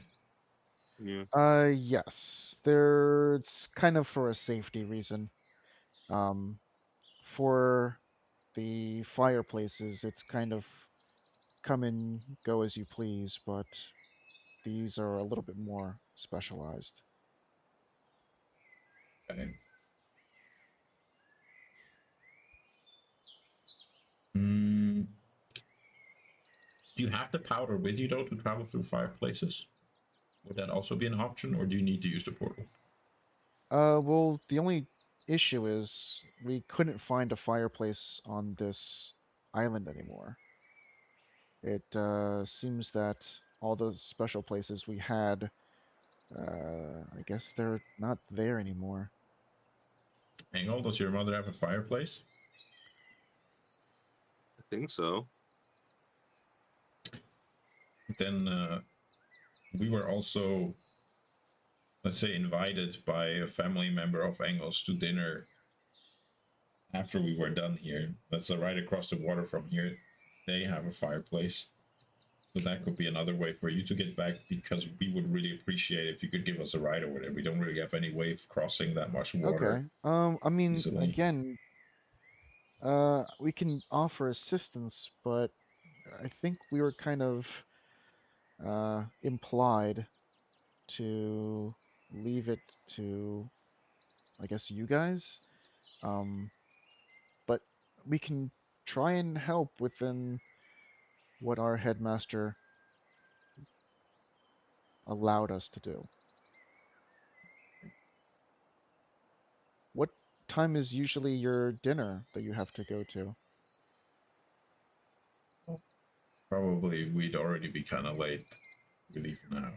Yeah. Yes. There it's kind of for a safety reason. Um for the fireplaces, it's kind of come and go as you please, but these are a little bit more specialized. Okay. Mm, do you have the powder with you though to travel through fireplaces? Would that also be an option, or do you need to use the portal? Well, the only issue is we couldn't find a fireplace on this island anymore. It seems that all the special places we had, I guess they're not there anymore. Engel, does your mother have a fireplace? I think so. Then we were also, let's say, invited by a family member of Engel's to dinner after we were done here. That's right across the water from here. They have a fireplace. So that could be another way for you to get back, because we would really appreciate if you could give us a ride over there. We don't really have any way of crossing that much water Okay. I mean, easily. again, we can offer assistance, but I think we were kind of implied to leave it to, I guess, you guys. But we can try and help within what our headmaster allowed us to do. What time is usually your dinner that you have to go to? Probably we'd already be kind of late. We leave now.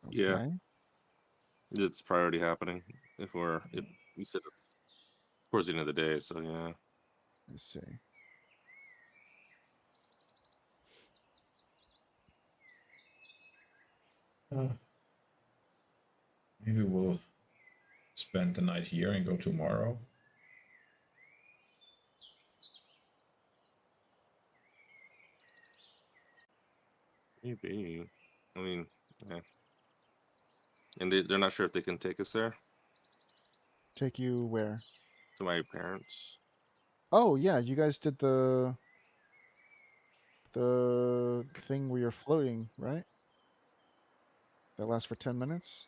Yeah, Okay, it's priority happening. If we said it's towards the end of the day, so yeah. I see. Uh, Maybe we'll spend the night here and go tomorrow. Maybe. I mean, yeah. And they're not sure if they can take us there Take you where? to my parents. Oh yeah, you guys did the thing where you're floating, right? That lasts for 10 minutes?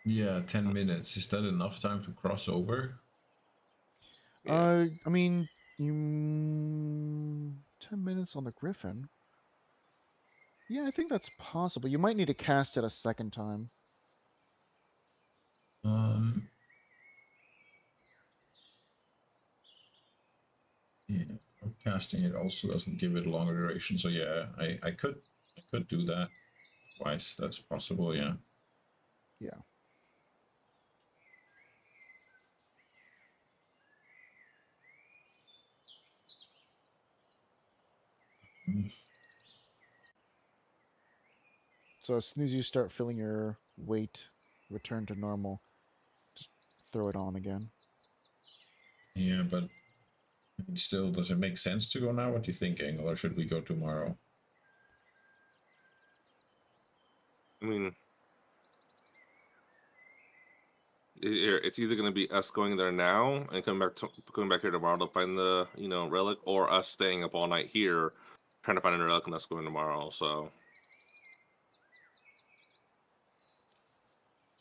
Yeah, 10 minutes. Is that enough time to cross over? Yeah. I mean, you 10 minutes on the Griffin. Yeah, I think that's possible. You might need to cast it a second time. Um, yeah, casting it also doesn't give it a longer duration. So yeah, I could do that twice. That's possible. Yeah. Yeah. Mm. So as soon as you start feeling your weight return to normal, just throw it on again. Yeah, but still, does it make sense to go now? What do you think, Engel, or should we go tomorrow? I mean, it's either going to be us going there now and coming back here tomorrow to find the relic, or us staying up all night here trying to find a relic and us going tomorrow. So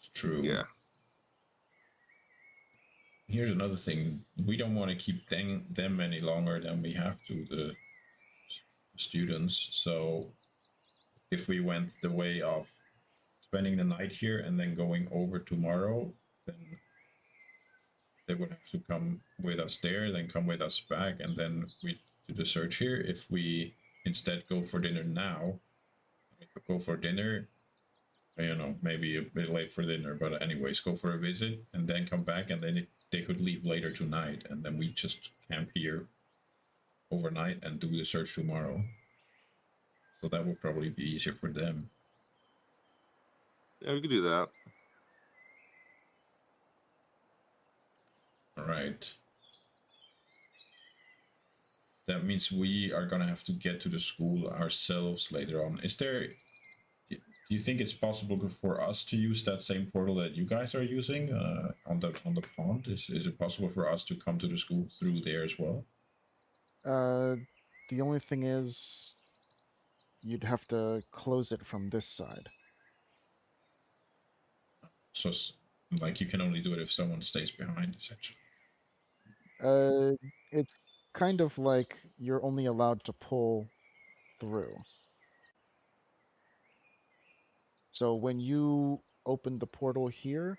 It's true. yeah, Here's another thing: we don't want to keep them any longer than we have to, the students. So if we went the way of spending the night here and then going over tomorrow, then they would have to come with us there, then come with us back, and then we do the search here. If we instead go for dinner now, we could go for dinner, maybe a bit late for dinner, but anyways, go for a visit and then come back, and then they could leave later tonight, and then we just camp here overnight and do the search tomorrow. So that would probably be easier for them. yeah, we could do that. All right. That means we are gonna have to get to the school ourselves later on. Do you think it's possible for us to use that same portal that you guys are using on the pond? Is it possible for us to come to the school through there as well? Uh, the only thing is, you'd have to close it from this side. So, like, you can only do it if someone stays behind, essentially. Uh, it's kind of like you're only allowed to pull through. So when you opened the portal here,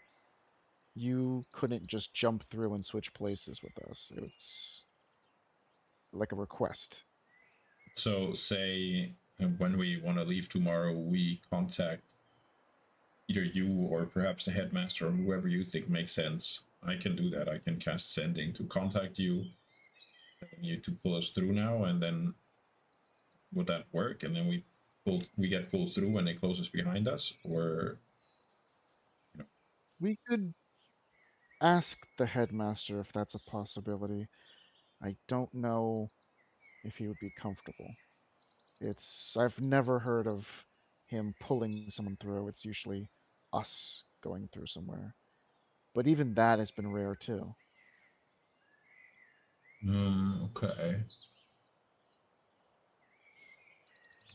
you couldn't just jump through and switch places with us. It's like a request. So, say when we want to leave tomorrow, we contact either you or perhaps the headmaster or whoever you think makes sense. I can do that. I can cast sending to contact you, telling you to pull us through now, and then would that work? And then we get pulled through and it closes behind us, or We could ask the headmaster if that's a possibility. I don't know if he would be comfortable. I've never heard of him pulling someone through. It's usually us going through somewhere. But even that has been rare too. Okay.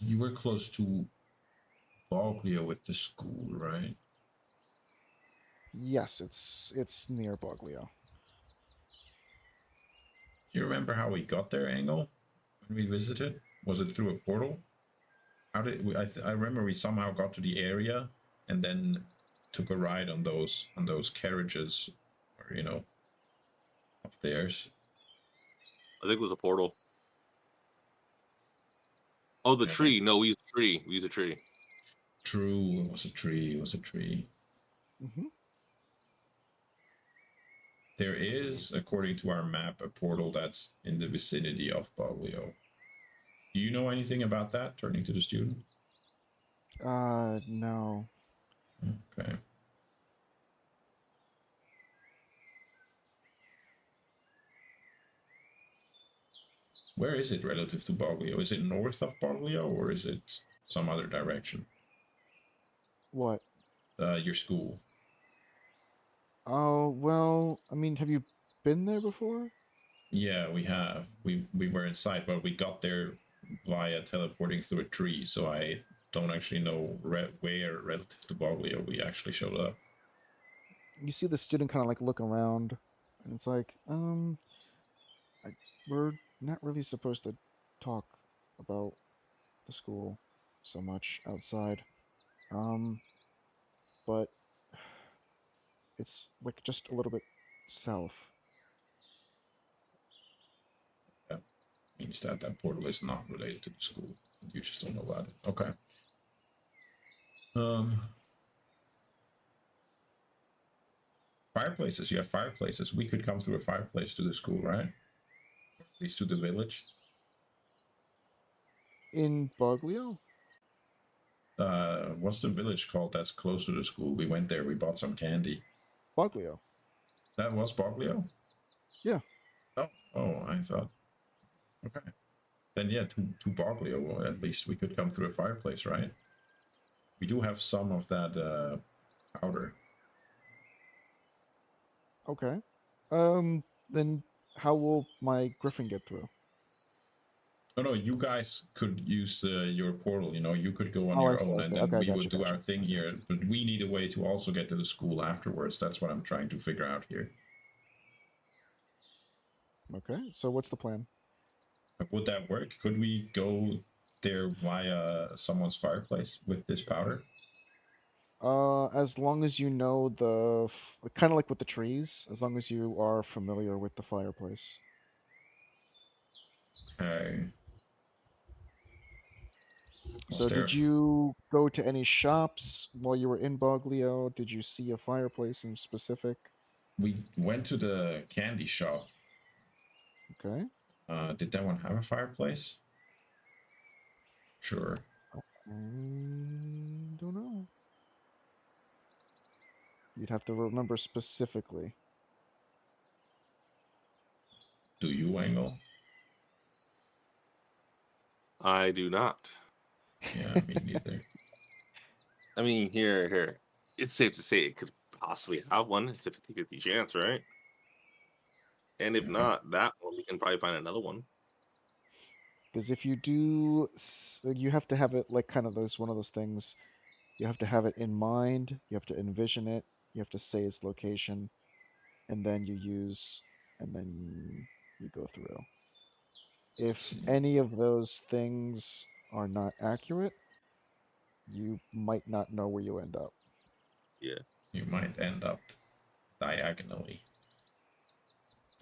You were close to Boglia with the school, right? Yes, it's near Boglio. Do you remember how we got there, Engel? When we visited, was it through a portal? How did we? I remember we somehow got to the area and then took a ride on those carriages, or up theirs. I think it was a portal. Oh, the Yeah, tree. No, we used a tree. We used a tree. true. It was a tree. It was a tree. Hmm. There is, according to our map, a portal that's in the vicinity of Boglio. Do you know anything about that? Turning to the student. No. Okay. Where is it relative to Boglio? Is it north of Boglio or is it some other direction? What? Your school. Oh, well, I mean, have you been there before? Yeah, we have. We were inside, but we got there via teleporting through a tree. So I don't actually know where relative to Boglio we actually showed up. You see the student kind of like look around, and it's like, I, we're not really supposed to talk about the school so much outside. Um, but it's like just a little bit south. That means that that portal is not related to the school. You just don't know about it. Okay. Um, Fireplaces. You have fireplaces. We could come through a fireplace to the school, right? Or at least to the village. In Boglio? What's the village called that's close to the school? We went there. We bought some candy. Boglio. That was Boglio. Yeah. Oh, I thought. Okay. Then yeah, to Boglio. Well, at least we could come through a fireplace, right? We do have some of that powder. Okay. Then how will my griffin get through? Oh no, you guys could use your portal. You could go on Oh, I your see. own, I and see. then Okay, we would do got our you. thing here. But we need a way to also get to the school afterwards. That's what I'm trying to figure out here. Okay. So what's the plan? Would that work? Could we go there via someone's fireplace with this powder? As long as you know kind of like with the trees, as long as you are familiar with the fireplace. Okay. Was So, there? did you go to any shops while you were in Boglio? Did you see a fireplace in specific? We went to the candy shop. Okay. Did that one have a fireplace? Sure. I don't know. You'd have to remember specifically. Do you, Angle? I do not. Yeah, me neither. I mean, here. It's safe to say it could possibly have one. It's a 50-50 chance, right? And if Yeah. not, that one, we can probably find another one. Because if you do, you have to have it like kind of one of those things. You have to have it in mind. You have to envision it. You have to say its location, and then and then you go through. Let's If see. any of those things are not accurate, you might not know where you end up. Yeah, You might end up diagonally.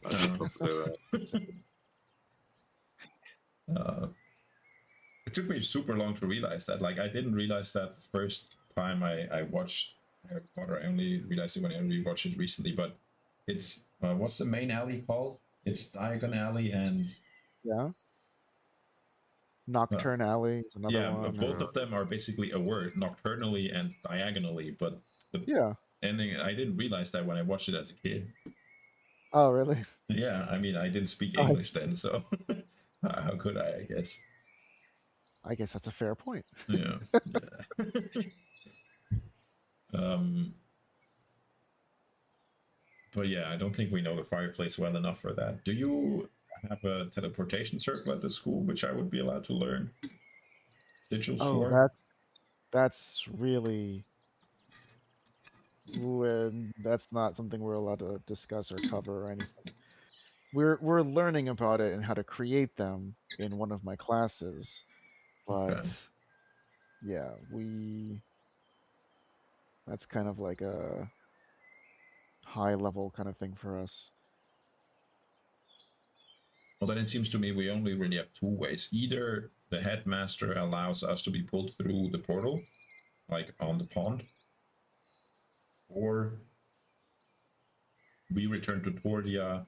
I was just about to say that. uh, it took me super long to realize that. Like, I didn't realize that the first time I watched Harry Potter. I only realized it when I rewatched it recently. But it's what's the main alley called? It's Diagon Alley and Yeah. uh, Nocturne Alley is another yeah, one. both Uh, of them are basically a word, nocturnally and diagonally. But the Yeah. ending. I didn't realize that when I watched it as a kid. Oh, really? Yeah, I mean, I didn't speak Oh, English then, so how could I guess? I guess that's a fair point. Yeah. Yeah. um, but yeah, I don't think we know the fireplace well enough for that. Do you have a teleportation circle at the school, which I would be allowed to learn sigils Oh, for? that's really when that's not something we're allowed to discuss or cover or anything. We're learning about it and how to create them in one of my classes, but Okay. yeah, that's kind of like a high level kind of thing for us. Well, then it seems to me we only really have two ways. Either the headmaster allows us to be pulled through the portal, like on the pond, or we return to Tordia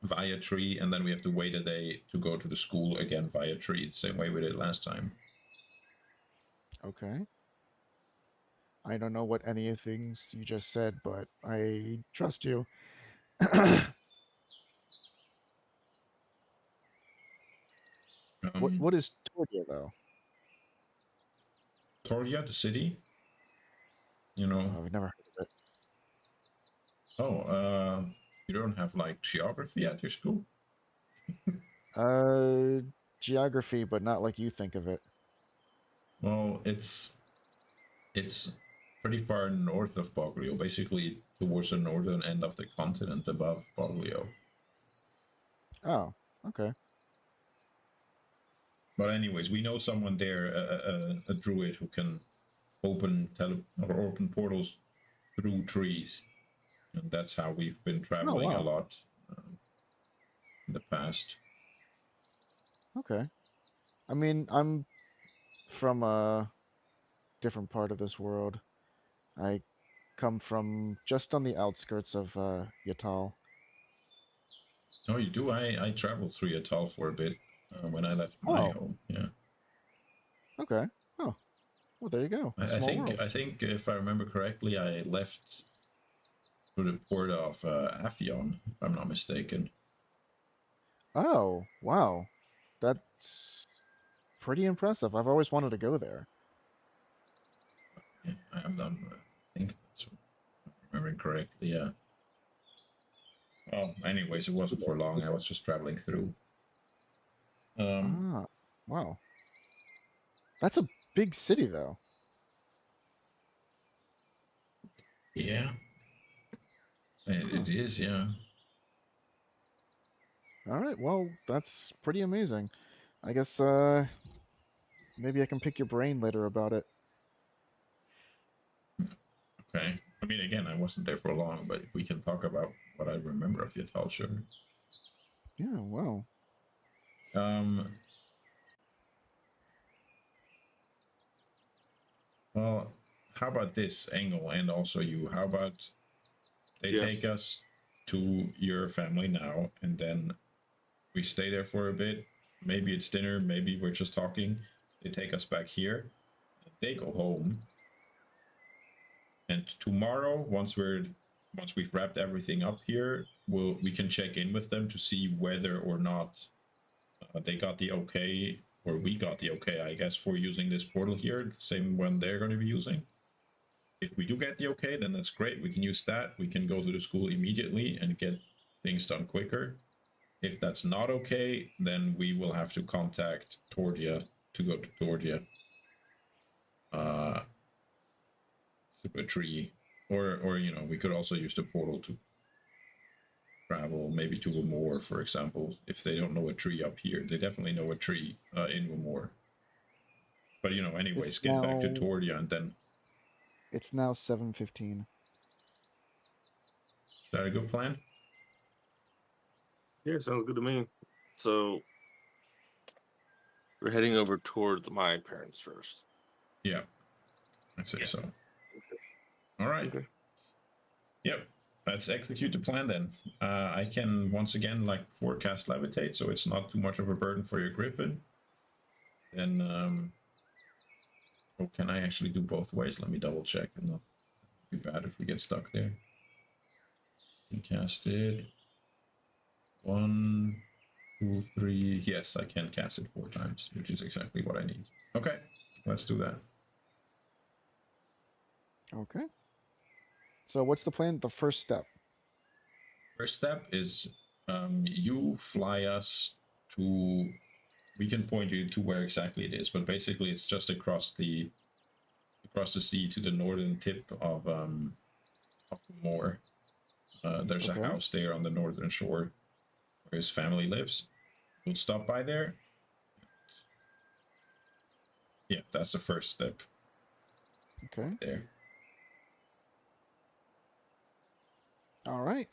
via tree, and then we have to wait a day to go to the school again via tree, the same way we did last time. Okay. I don't know what any of the things you just said, but I trust you. What Um, what is Tordia though? Tordia, the city, you know. Oh, I've never heard Oh, you don't have like geography at your school? of it. Geography, but not like you think of it. Well, it's pretty far north of Boglio, basically towards the northern end of the continent above Boglio. Oh, okay. But anyways, we know someone there, a druid who can or open portals through trees, and that's how we've been Oh, traveling a wow. lot in the past. Okay. I mean, I'm from a different part of this world. I come from just on the outskirts of Yatal. Oh, you do? I traveled through Yatal for a bit when I left my Oh, home. Yeah, okay. Oh, well, there you go. I Small think world. I think if I remember correctly, I left to the port of Afion, if I'm not mistaken. Oh, wow. That's pretty impressive. I've always wanted to go there. Yeah, I'm not. I think that's remembering correctly. Yeah. Well, anyways, it wasn't for long. I was just traveling through. Um, Ah, wow. That's a big city, though. yeah, it Huh. is. Yeah. All right. Well, that's pretty amazing. I guess maybe I can pick your brain later about it. Okay. I mean, again, I wasn't there for long, but we can talk about what I remember of Yatal, sure. Yeah. Wow. Um, well, how about this angle, and also you? How about they Yeah. take us to your family now, and then we stay there for a bit. Maybe it's dinner. Maybe we're just talking. They take us back here. They go home, and tomorrow, once we've wrapped everything up here, we can check in with them to see whether or not they got the okay, or we got the okay, I guess, for using this portal here, the same one they're going to be using. If we do get the okay, then that's great. We can use that. We can go to the school immediately and get things done quicker. If that's not okay, then we will have to contact Tordia to go to Tordia. A tree, or we could also use the portal to travel maybe to Umor, for example. If they don't know a tree up here, they definitely know a tree in Umor. But anyways, It's get back to now Tordia, and then it's now 7:15. is that a good plan? Yeah, sounds good to me. So we're heading over towards my parents first. Yeah, I'd say Yeah. so. All right. Okay. Yep. Let's execute the plan then. I can once again forecast levitate, so it's not too much of a burden for your griffin. Then Oh, can I actually do both ways? Let me double check. And not be bad if we get stuck there. Can cast it. 1, 2, 3. Yes, I can cast it 4 times, which is exactly what I need. Okay, let's do that. Okay. So what's the plan? The first step. First step is you fly us to. We can point you to where exactly it is, but basically it's just across the sea to the northern tip of the moor. There's a Okay. house there on the northern shore where his family lives. We'll stop by there. Yeah, that's the first step Okay. there. All right.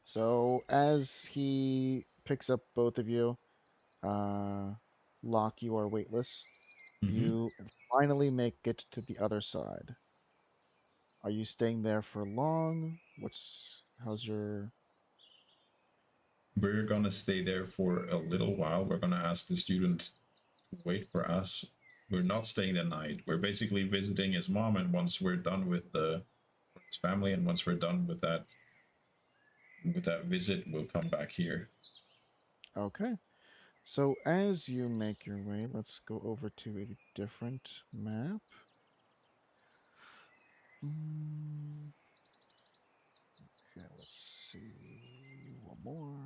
So as he picks up both of you, uh, Locke, you are weightless. Mm-hmm. You finally make it to the other side. Are you staying there for long? How's your We're gonna stay there for a little while. We're gonna ask the student to wait for us. We're not staying the night. We're basically visiting his mom, and once we're done with his family, and once we're done with that visit, we'll come back here. okay? So as you make your way, let's go over to a different map. Mm, okay, let's see one more.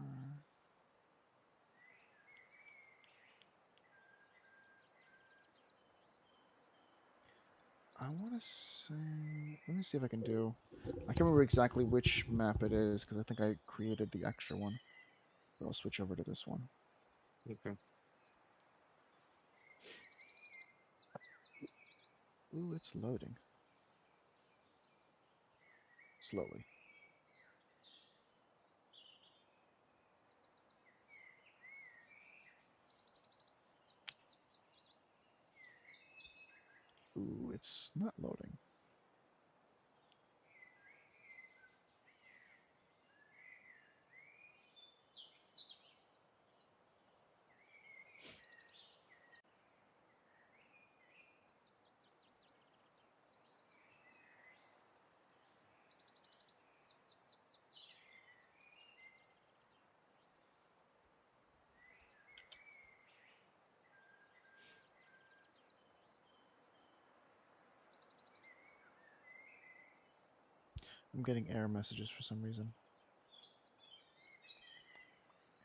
I want to say. Let me see if I can do. I can't remember exactly which map it is because I think I created the extra one. But I'll switch over to this one. Okay. Ooh, it's loading slowly. Ooh, it's not loading. I'm getting error messages for some reason,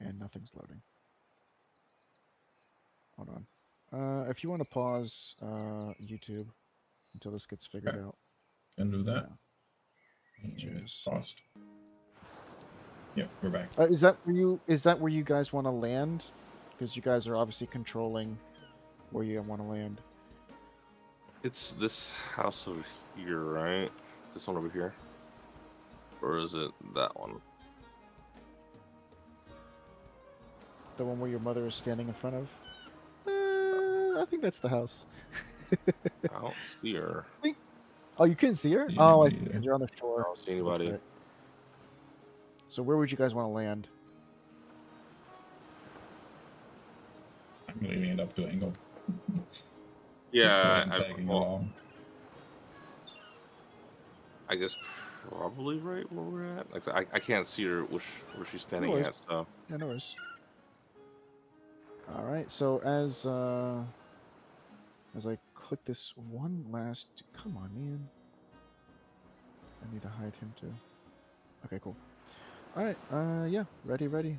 and nothing's loading. Hold on. If you want to pause YouTube until this gets figured Okay, out. can do that. Yeah. It's Cheers. paused. Yeah, we're back. Is that where you? Is that where you guys want to land? Because you guys are obviously controlling where you want to land. It's this house over here, right? This one over here, or is it that one? The one where your mother is standing in front of. I think that's the house. I don't see her. Wait. Oh, you couldn't see her? See Oh, I anybody see, there? because you're on the I shore. don't see That's anybody. right. So where would you guys want to land? I'm leaving it up to Angle. Just go Yeah, ahead and tagging well, along. I guess probably right where we're at. Like I can't see her where she's No standing worries. at. So Yeah, no worries. All right. So as I click this one last, come on, man. I need to hide him too. Okay, cool. All right. Yeah. Ready, ready.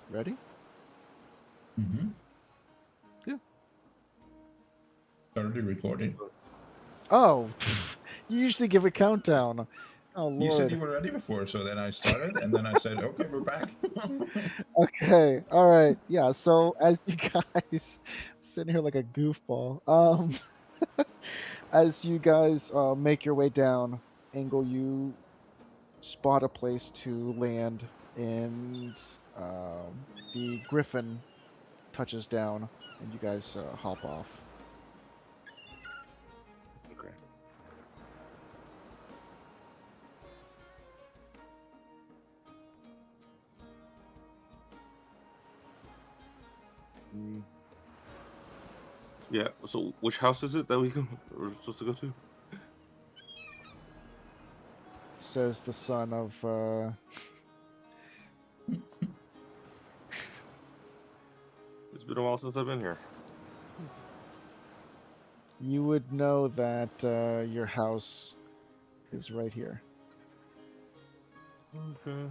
Ready? Mm-hmm. Yeah. Already recording. Oh, you usually give a countdown. Oh You said you Lord. were ready before, so then I started, and then I said, "Okay, we're back." Okay. All right. Yeah. So as you guys sitting here like a goofball, as you guys make your way down, Angle, you spot a place to land, and the griffin touches down, and you guys hop off. Okay. Yeah. So, which house is it that we're supposed to go to? Says the son of. It's been a while since I've been here. You would know that your house is right here. Okay.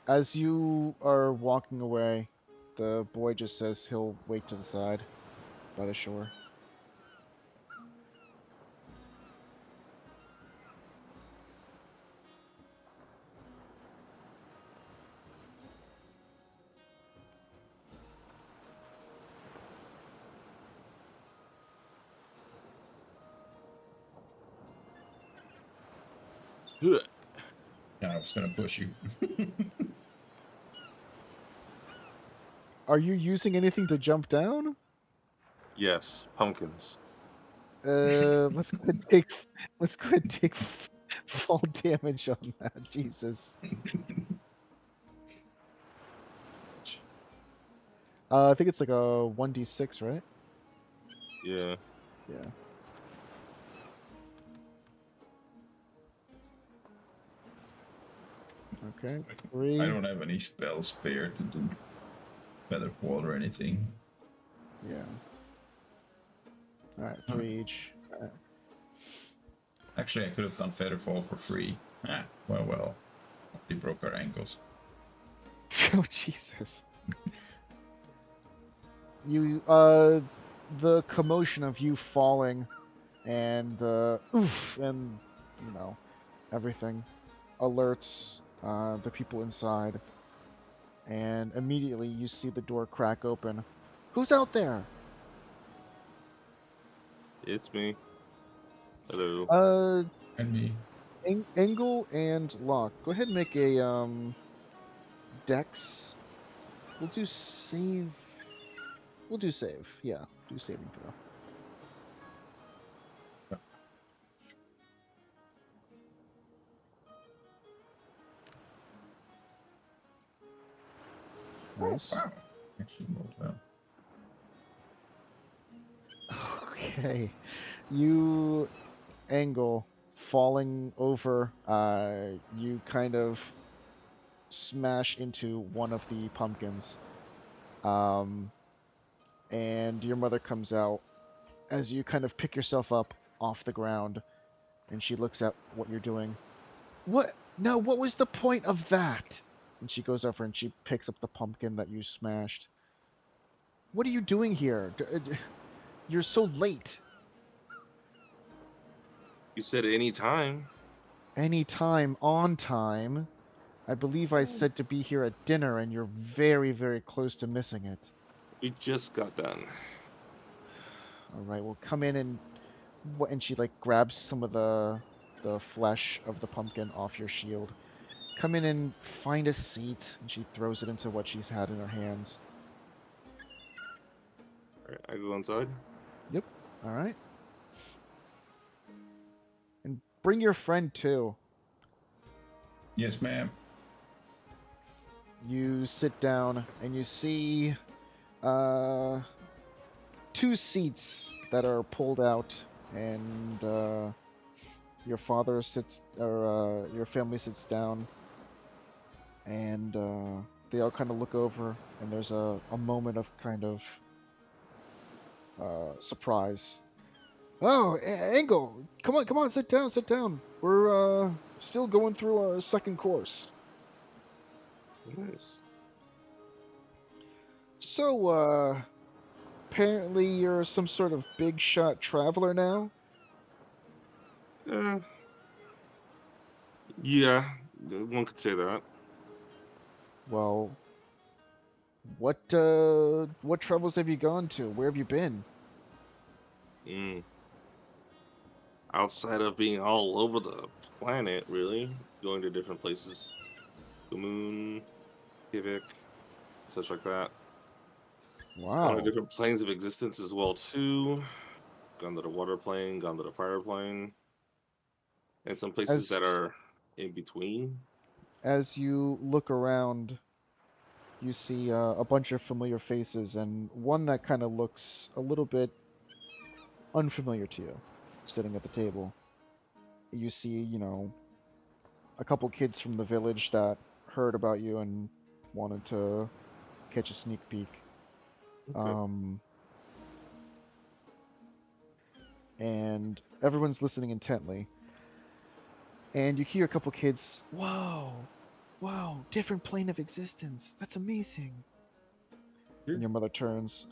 As you are walking away, the boy just says he'll wait to the side by the shore. Ugh. I was gonna push you. Are you using anything to jump down? Yes, pumpkins. Let's go ahead and take. Let's go ahead and take fall damage on that. Jesus. I think it's like a 1d6, right? Yeah. Yeah. Okay. I 3. don't have any spells spared to do feather fall or anything. Yeah. All right. Huh. 3 each. Actually, I could have done feather fall for free. Ah, well. They broke our ankles. Oh Jesus. You the commotion of you falling and the oof and everything alerts the people inside, and immediately you see the door crack open. Who's out there? It's me. Hello. Uh, And me. Engel and Locke. Go ahead and make a Dex. We'll do save. We'll do save. Yeah, do saving throw. Oh, Nice. wow. Actually rolled well. Okay, you Engel falling over. You kind of smash into one of the pumpkins. Um, and your mother comes out as you kind of pick yourself up off the ground, and she looks at what you're doing. What? No, what was the point of that? And she goes over and she picks up the pumpkin that you smashed. What are you doing here? You're so late. You said any time. Any time, on time. I believe I said to be here at dinner, and you're very, very close to missing it. We just got done. All right, well, come in and she like grabs some of the flesh of the pumpkin off your shield. Come in and find a seat, and she throws it into what she's had in her hands. All right, I go inside. Yep. All right. And bring your friend too. Yes, ma'am. You sit down and you see uh, two seats that are pulled out, and your father sits, or your family sits down, and they all kind of look over, and there's a moment of kind of surprise. Oh, Engel, come on, sit down, sit down. We're still going through our second course. Nice. So, apparently you're some sort of big shot traveler now? Uh, yeah, one could say that. Well, what travels have you gone to? Where have you been? Mm. outside of being all over the planet, really, going to different places, the moon, Kivik, such like that. Gone to Wow. different planes of existence as well too. Gone to the water plane, gone to the fire plane, and some places As that are in between. as you look around, you see a bunch of familiar faces and one that kind of looks a little bit unfamiliar to you, sitting at the table. You see, a couple kids from the village that heard about you and wanted to catch a sneak peek. Okay. Um, and everyone's listening intently. And you hear a couple kids, "Whoa, wow, different plane of existence. That's amazing." Yeah. And your mother turns.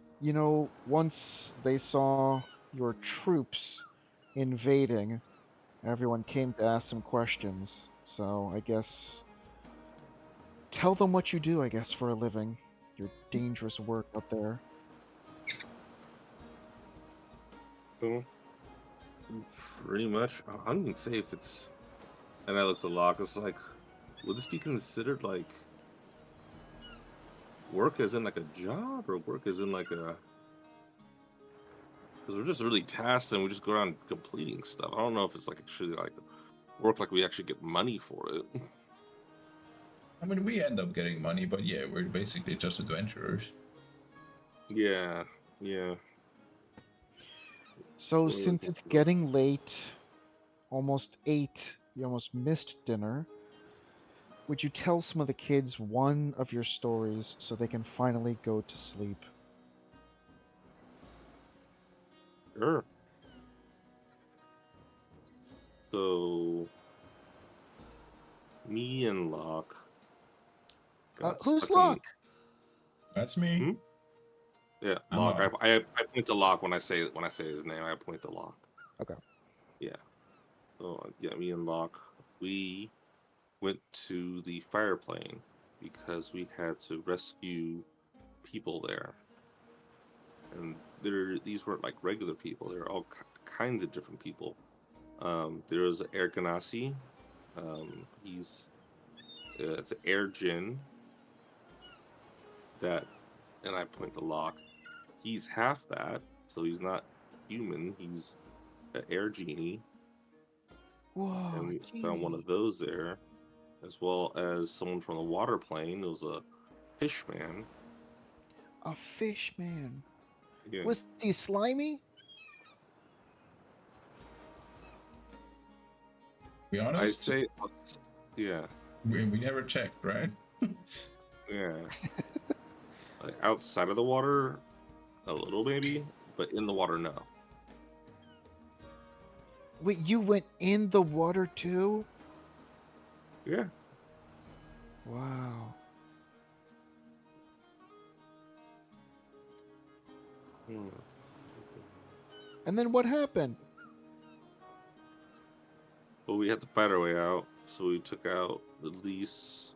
Once they saw your troops invading, everyone came to ask some questions. So I guess tell them what you do, I guess, for a living. Your dangerous work out there. So, pretty much, I don't even say if it's. And I looked at Locke. It's like, would this be considered like work as in like a job or work as in like a? Because we're just really tasked and we just go around completing stuff. I don't know if it's like actually like work like we actually get money for it. I mean, we end up getting money, but yeah, we're basically just adventurers. Yeah, yeah. So What are we since looking it's for? getting late, almost 8, you almost missed dinner, would you tell some of the kids one of your stories so they can finally go to sleep? Sure. So me and Locke got Who's stuck in. Locke? That's me. Hmm? Yeah, I'm Locke. I, a. I I point to Locke when I say his name. I point to Locke. Okay. Yeah. So yeah, me and Locke, we went to the fire plane because we had to rescue people there, and these weren't like regular people. They were all kinds of different people. There was Air Ganassi. He's it's an air djinn that, and I point to Locke. He's half that, so he's not human. He's an air genie, and Whoa, we found one genie. of those there, as well as someone from the water plane. It was a fish man. A fish man. Yeah, Was he slimy? To be I'd honest, say, yeah, we never checked, right? yeah. Like outside of the water, a little maybe, but in the water, no. Wait, you went in the water too? Yeah. Wow. Hmm. And then what happened? But we had to fight our way out, so we took out at least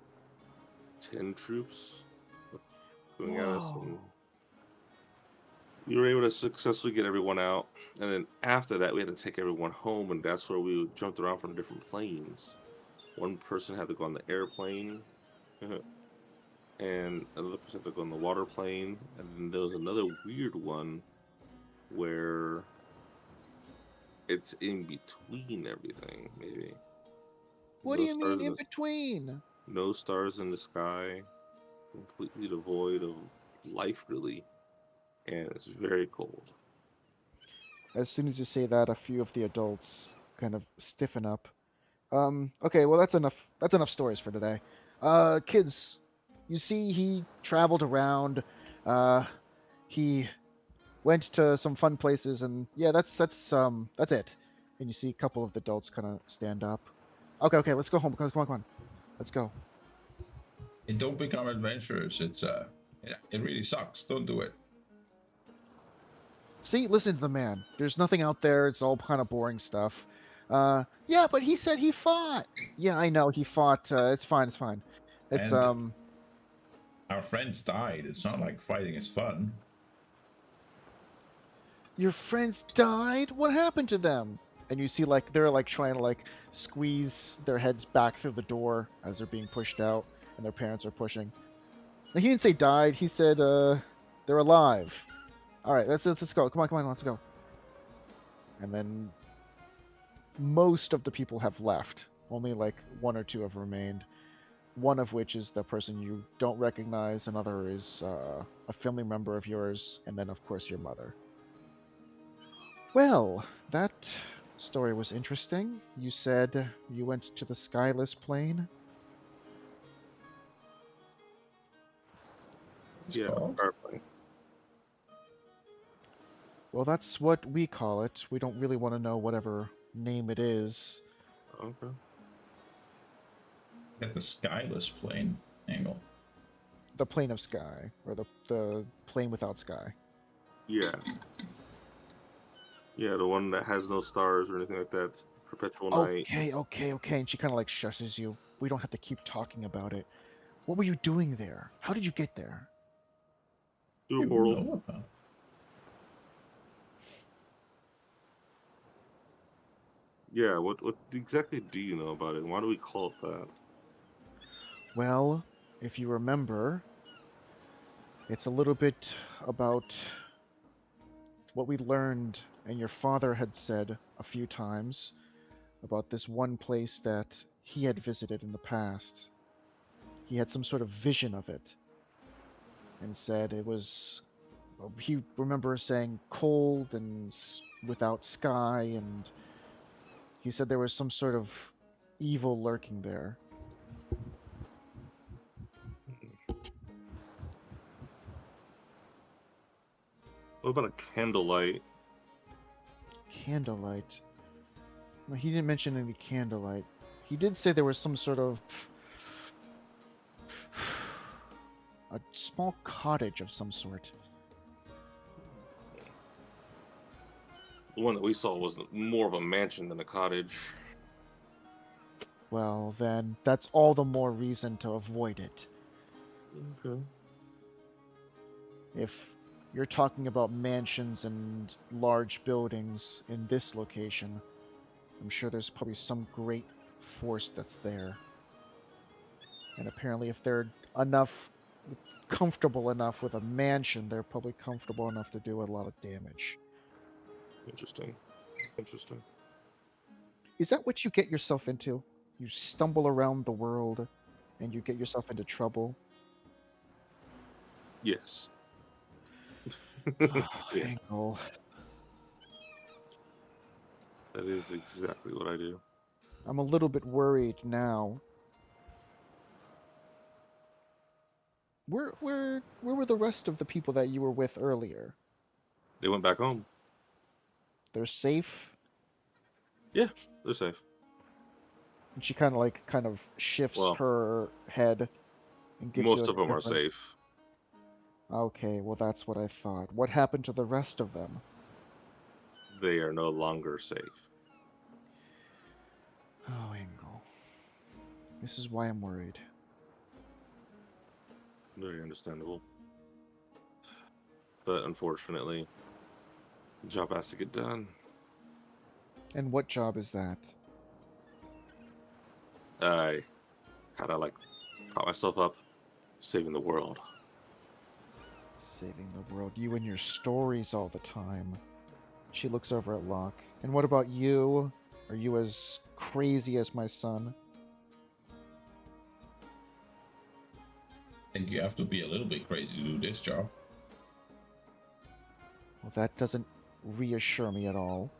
10 troops going at us, Whoa. and we were able to successfully get everyone out. And then after that, we had to take everyone home, and that's where we jumped around from different planes. One person had to go on the airplane, and another person had to go on the water plane, and then there was another weird one where it's in between everything. Maybe What do no you stars mean in in the between? no stars in the sky, completely devoid of life, really, and it's very cold. As soon as you say that, a few of the adults kind of stiffen up. Okay, well that's enough. That's enough stories for today. Kids, you see he traveled around. Uh, he went to some fun places, and yeah, that's it. And you see a couple of the adults kind of stand up. Okay, okay, let's go home. Come on, let's go. And don't become adventurers. It really sucks. Don't do it. See, listen to the man. There's nothing out there. It's all kind of boring stuff. Yeah, but he said he fought. Yeah, I know he fought. It's fine. It's fine. It's And our friends died. It's not like fighting is fun. Your friends died. What happened to them? and you see like they're like trying to like squeeze their heads back through the door as they're being pushed out, and their parents are pushing. Now, he didn't say died. He said they're alive. All right, let's go. Come on, let's go. And then most of the people have left. Only like one or two have remained. One of which is the person you don't recognize. Another is a family member of yours, and then of course your mother. Well, that story was interesting. You said you went to the skyless plane. It's Yeah, called. Starplane. Well, that's what we call it. We don't really want to know whatever name it is. Okay. Get the skyless plane angle. The plane of sky, or the plane without sky. Yeah. Yeah, the one that has no stars or anything like that. Perpetual night. Okay. And she kind of like shushes you. We don't have to keep talking about it. What were you doing there? How did you get there? Through a You portal. know about. Yeah, what exactly do you know about it? Why do we call it that? Well, if you remember, it's a little bit about what we learned and your father had said a few times about this one place that he had visited in the past. He had some sort of vision of it and said it was. He remembers saying cold and without sky, and he said there was some sort of evil lurking there. What about a candlelight? Candlelight. Well, he didn't mention any candlelight. He did say there was some sort of a small cottage of some sort. The one that we saw was more of a mansion than a cottage. Well, then that's all the more reason to avoid it. Okay. If you're talking about mansions and large buildings in this location, I'm sure there's probably some great force that's there. And apparently, if they're enough comfortable enough with a mansion, they're probably comfortable enough to do a lot of damage. Interesting. Interesting. Is that what you get yourself into? You stumble around the world and you get yourself into trouble? Yes. Oh, Yeah, Engel. that is exactly what I do. I'm a little bit worried now. Where were the rest of the people that you were with earlier? They went back home. They're safe? Yeah, they're safe. And she kind of shifts Well, her head and gives you most a of them are different. safe. Okay, well that's what I thought. What happened to the rest of them? They are no longer safe. Oh, Engel. This is why I'm worried. Very understandable. But unfortunately, the job has to get done. And what job is that? I kind of like caught myself up saving the world. Saving the world. You and your stories all the time. She looks over at Locke. And what about you? Are you as crazy as my son? I think you have to be a little bit crazy to do this job. Well, that doesn't reassure me at all.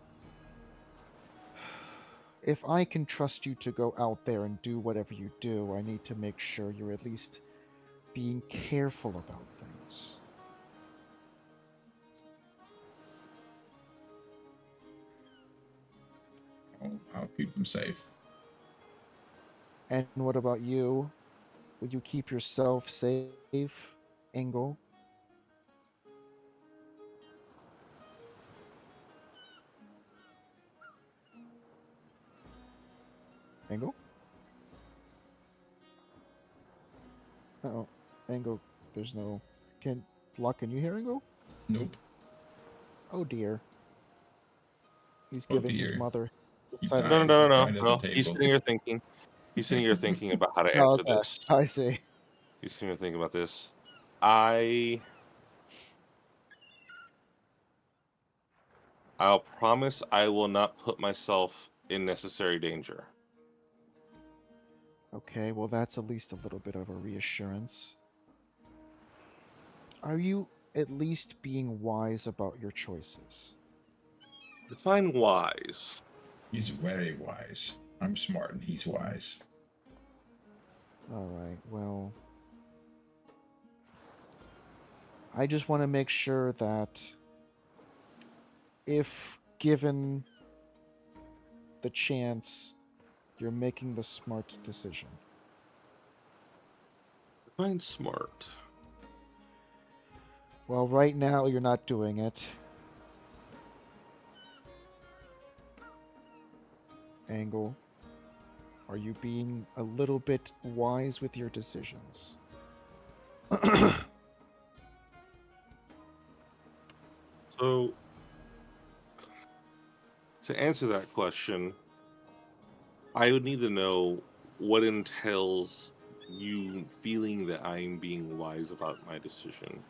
If I can trust you to go out there and do whatever you do, I need to make sure you're at least being careful about things. I'll keep them safe. And what about you? Will you keep yourself safe, Engel? Engel? Oh, Engel, there's no. Can Locke? Can you hear Engel? Nope. Oh dear. He's Oh giving his dear. mother He outside of No, no, died. the He no, no, died at the no. He's table. sitting here thinking. He's sitting here thinking about how to Oh, answer okay, this. I see. He's sitting here thinking about this. I'll promise I will not put myself in necessary danger. Okay, well, that's at least a little bit of a reassurance. Are you at least being wise about your choices? Define wise. He's very wise. I'm smart and he's wise. All right, well, I just want to make sure that if given the chance, you're making the smart decision. Define smart. Well, right now, you're not doing it. Angle, are you being a little bit wise with your decisions? So, to answer that question, I would need to know what entails you feeling that I'm being wise about my decision.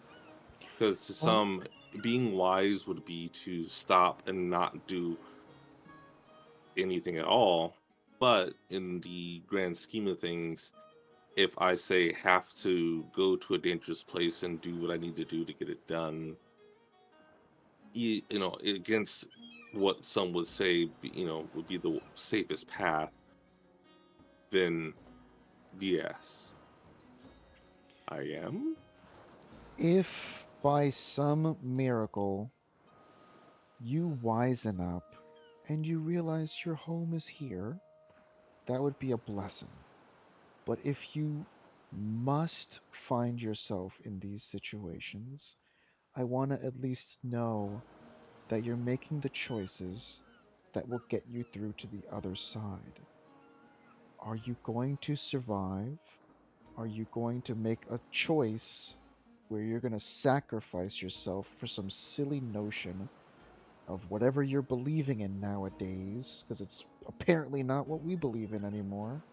Because to Well, some, being wise would be to stop and not do anything at all. But in the grand scheme of things, if I say have to go to a dangerous place and do what I need to do to get it done, you know, against what some would say, would be the safest path, then yes, I am. if by some miracle you wisen up and you realize your home is here, that would be a blessing. But if you must find yourself in these situations, I want to at least know that you're making the choices that will get you through to the other side. Are you going to survive? Are you going to make a choice where you're going to sacrifice yourself for some silly notion of whatever you're believing in nowadays? Because it's apparently not what we believe in anymore.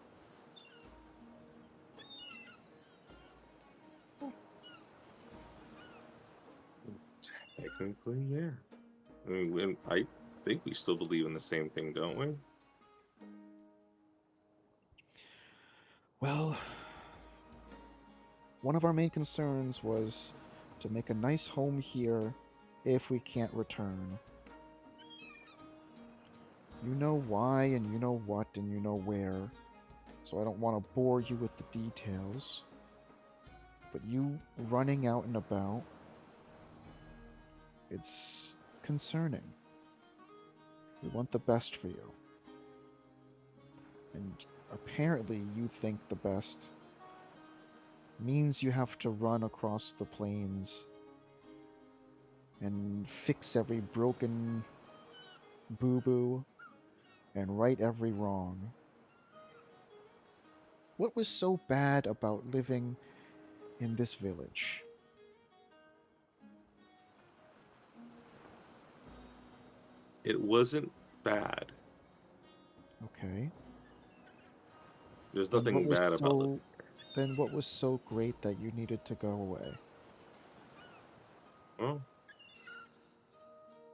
Technically, yeah. I mean, I think we still believe in the same thing, don't we? Well, one of our main concerns was to make a nice home here if we can't return. You know why, and you know what, and you know where, so I don't want to bore you with the details. But you running out and about, it's concerning. We want the best for you. And apparently, you think the best means you have to run across the plains and fix every broken boo boo and right every wrong. What was so bad about living in this village? It wasn't bad. Okay. There's Then what nothing was bad about living so then what was so great that you needed to go away? here. Well,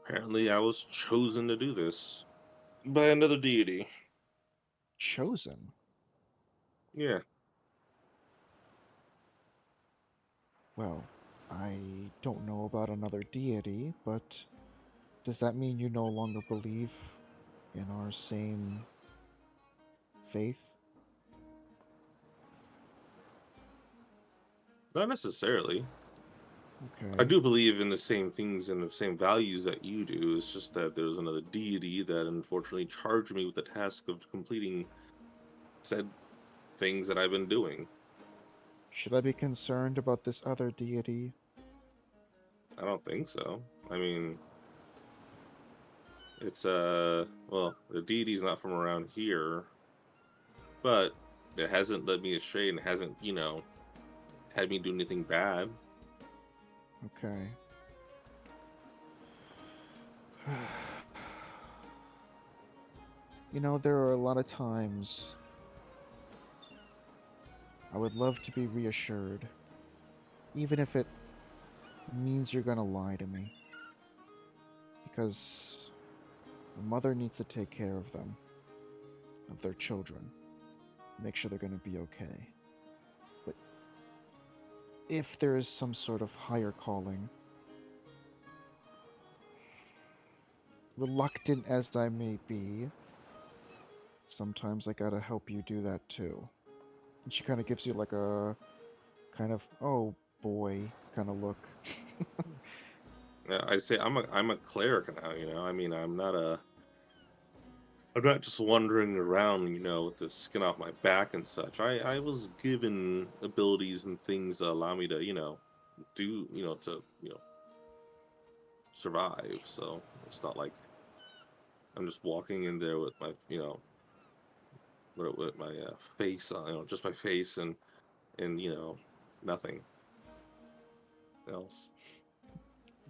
apparently I was chosen to do this by another deity. Chosen. Yeah. Well, I don't know about another deity, but does that mean you no longer believe in our same faith? Not necessarily. I Okay. do believe in the same things and the same values that you do. It's just that there's another deity that unfortunately charged me with the task of completing said things that I've been doing. Should I be concerned about this other deity? I don't think so. I mean, it's well, the deity's not from around here, but it hasn't led me astray and hasn't, had me do anything bad. Okay. There are a lot of times I would love to be reassured, even if it means you're gonna lie to me, because a mother needs to take care of them, of their children, make sure they're gonna be okay. But if there is some sort of higher calling, reluctant as I may be, sometimes I gotta help you do that too. And she kind of gives you like a kind of, oh boy, kind of look. Yeah, I say I'm a cleric now. I mean, I'm not just wandering around, with the skin off my back and such. I was given abilities and things that allow me to, do, to, survive. So it's not like I'm just walking in there with my, with my face, just my face and nothing else.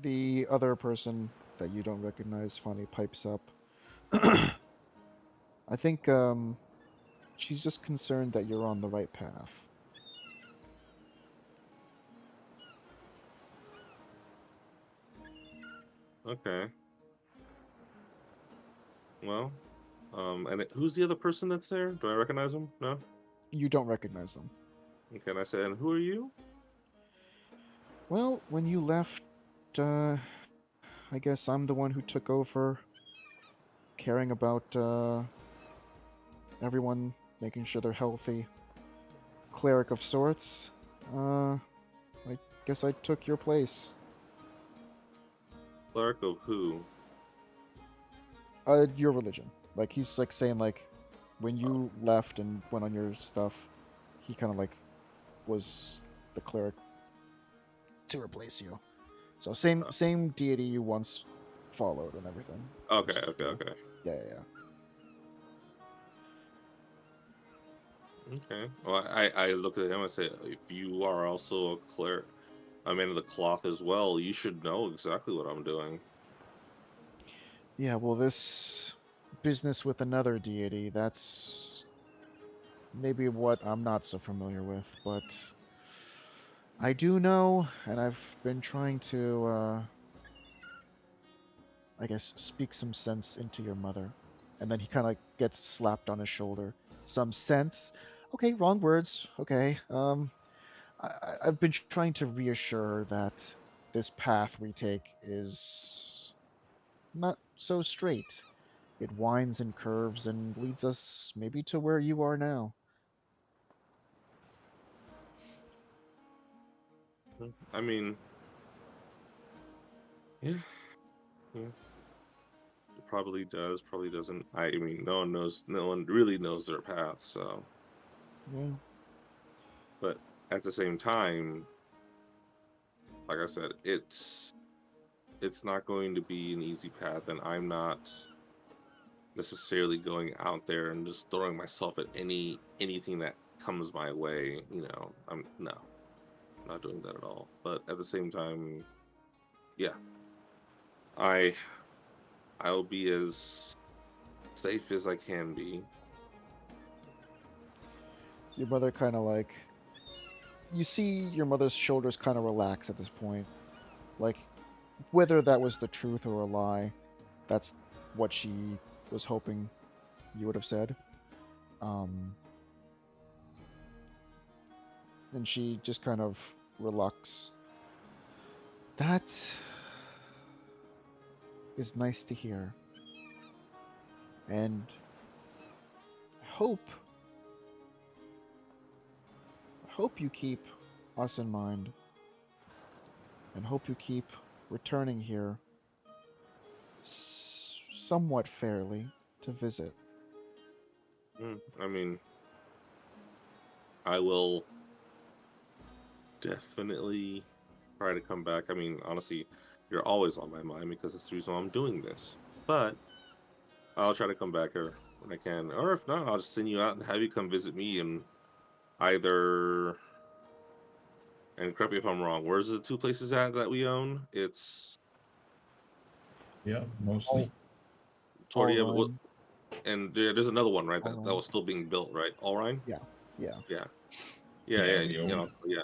The other person that you don't recognize finally pipes up. I think she's just concerned that you're on the right path. Okay. Well, who's the other person that's there? Do I recognize him? No. You don't recognize them. Okay, and I said, and who are you? Well, when you left, uh, I guess I'm the one who took over, caring about everyone, making sure they're healthy. Cleric of sorts. I guess I took your place. Cleric of who? Your religion. Like he's like saying like, when Oh, you left and went on your stuff, he kind of like was the cleric to replace you. So same deity you once followed and everything. okay, Just okay, okay, yeah, yeah, yeah. okay. Well, I look at him and say, if you are also a cleric, a man of the cloth as well, you should know exactly what I'm doing. Yeah, well, this business with another deity, that's maybe what I'm not so familiar with, but I do know, and I've been trying to, I guess, speak some sense into your mother. And then he kind of gets slapped on his shoulder. Some sense? Okay, wrong words. Okay. I've been trying to reassure her that this path we take is not so straight. It winds and curves and leads us maybe to where you are now. I mean, yeah, yeah. It probably does, probably doesn't. I mean, no one knows. No one really knows their path. So, Yeah. but at the same time, like I said, it's not going to be an easy path, and I'm not necessarily going out there and just throwing myself at anything that comes my way. I'm no, not doing that at all. But at the same time, yeah, I I'll be as safe as I can be. Your mother kind of like. You see your mother's shoulders kind of relax at this point. Like, whether that was the truth or a lie, that's what she was hoping you would have said. Um, and she just kind of relax. That is nice to hear. And hope, hope you keep us in mind, and hope you keep returning here somewhat fairly to visit. I mean, I will definitely try to come back. I mean, honestly, you're always on my mind because that's the reason why I'm doing this. But I'll try to come back here when I can, or if not, I'll just send you out and have you come visit me and either. And correct me if I'm wrong. Where's the two places at that we own? It's Yeah, All, mostly. all Tordia. What? ruin. And there's another one, right? All That right. was still being built, right? Alrine? Yeah. Yeah. Yeah. Yeah, Yeah. Yeah.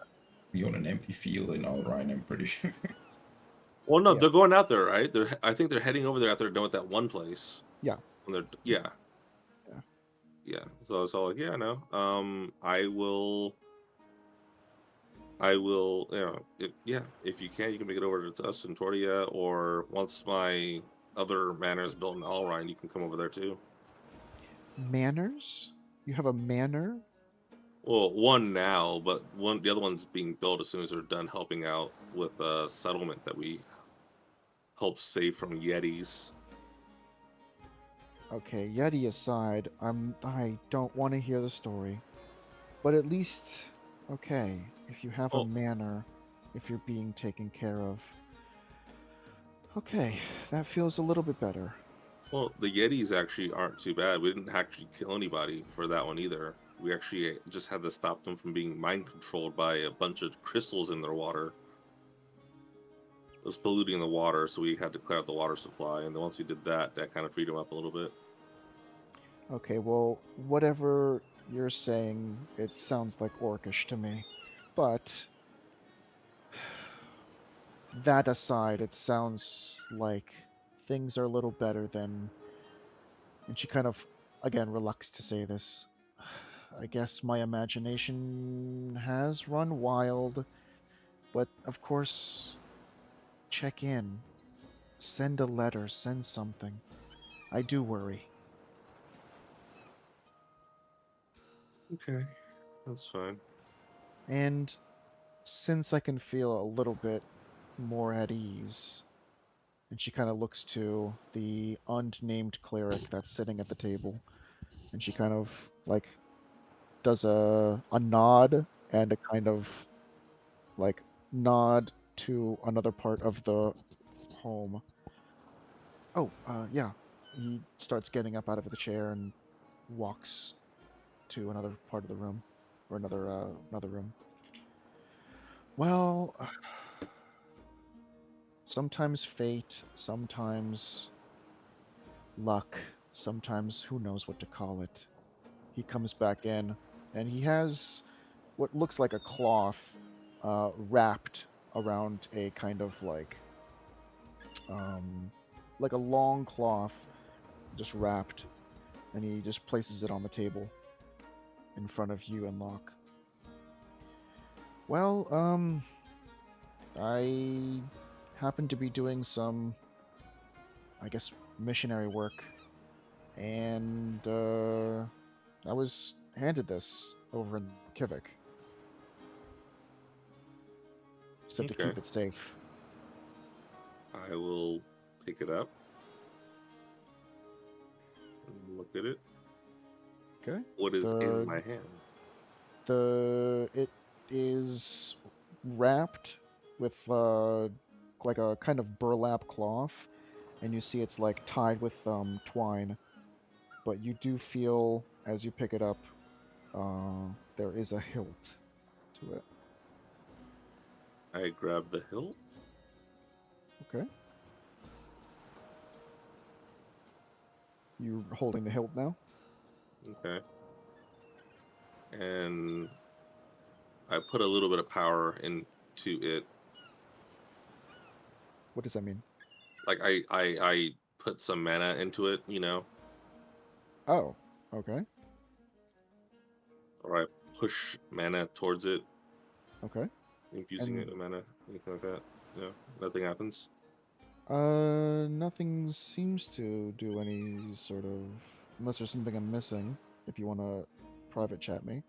we own an empty field in Alrine, I'm pretty sure. Well, no, Yeah. they're going out there, right? I think they're heading over there after they're done with that one place. Yeah. When they're, yeah, Yeah. yeah. So like, yeah, no. I will, if you can, you can make it over to us in Tordia, or once my other manor is built in Alrine, you can come over there too. Manners? You have a manor? Well, one now, but the other one's being built as soon as they're done helping out with a settlement that we help save from Yetis. Okay, Yeti aside, I don't want to hear the story. But at least, okay, if you have a Oh, manor, if you're being taken care of, okay, that feels a little bit better. well, the Yetis actually aren't too bad. We didn't actually kill anybody for that one either. We actually just had to stop them from being mind controlled by a bunch of crystals in their water. It was polluting the water, so we had to clear out the water supply. And then once we did that, that kind of freed them up a little bit. Okay, well, whatever you're saying, it sounds like orcish to me. But that aside, it sounds like things are a little better than. And she kind of, again, relucts to say this. I guess my imagination has run wild, but of course, check in. Send a letter, send something. I do worry. Okay, that's fine. And since I can feel a little bit more at ease, and she kind of looks to the unnamed cleric that's sitting at the table, and she kind of like does a nod and a kind of like nod to another part of the home. Oh, yeah. He starts getting up out of the chair and walks to another part of the room, or another room. Well, sometimes fate, sometimes luck, sometimes who knows what to call it. He comes back in, and he has what looks like a cloth wrapped around a kind of um, like a long cloth, just wrapped, and he just places it on the table in front of you and Locke. Well, I happen to be doing some, I guess, missionary work, and I was handed this over in Kivik. Said to Okay, keep it safe. I will pick it up and look at it. Okay. What is in The my hand? it is wrapped with like a kind of burlap cloth, and you see it's like tied with twine. But you do feel as you pick it up, there is a hilt to it. I grab the hilt. Okay. You holding the hilt now? Okay, and I put a little bit of power into it. What does that mean? Like I put some mana into it, Oh, okay. or I push mana towards it, Okay. infusing it And with mana, anything like that. Nothing happens. nothing seems to do any sort of unless there's something I'm missing. If you want to private chat me.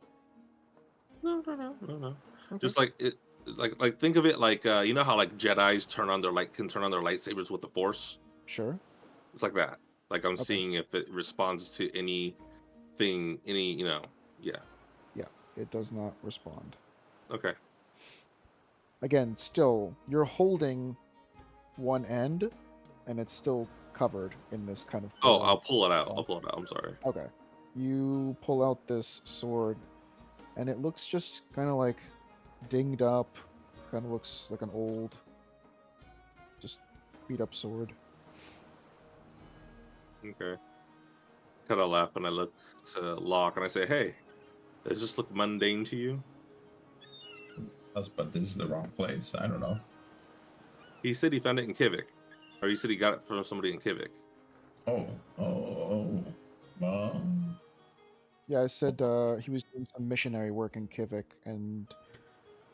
No. Okay. Just like it, like think of it like you know how like Jedi's can turn on their lightsabers with the Force. Sure. It's like that. Like I'm Okay. seeing if it responds to anything, yeah. Yeah. It does not respond. Okay. Again, still, you're holding one end, and it's still covered in this kind of Oh, burlap I'll pull it out. I'll cloth. pull it out. I'm sorry. Okay. You pull out this sword, and it looks just kind of like dinged up. Kind of looks like an old, just beat up sword. Okay. kind of laugh and I look to Locke and I say, "Hey, does this look mundane to you?" But this is the wrong place. I don't know. He said he found it in Kivik, or he said he got it from somebody in Kivik. Oh, oh, oh. Yeah, I said he was doing some missionary work in Kivik, and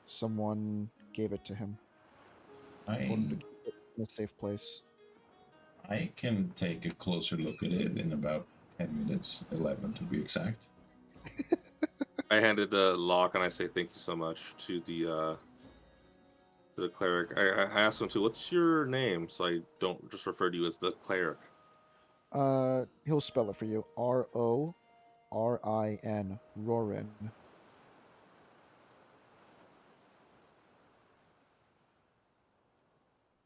someone gave it to him. Told him to I keep it in a safe place. I can take a closer look at it in about 10 minutes, 11 to be exact. I handed the Locke and I say, "Thank you so much" to the cleric. I asked him to, "What's your name?" So I don't just refer to you as the cleric. He'll spell it for you. Rorin. Rorin.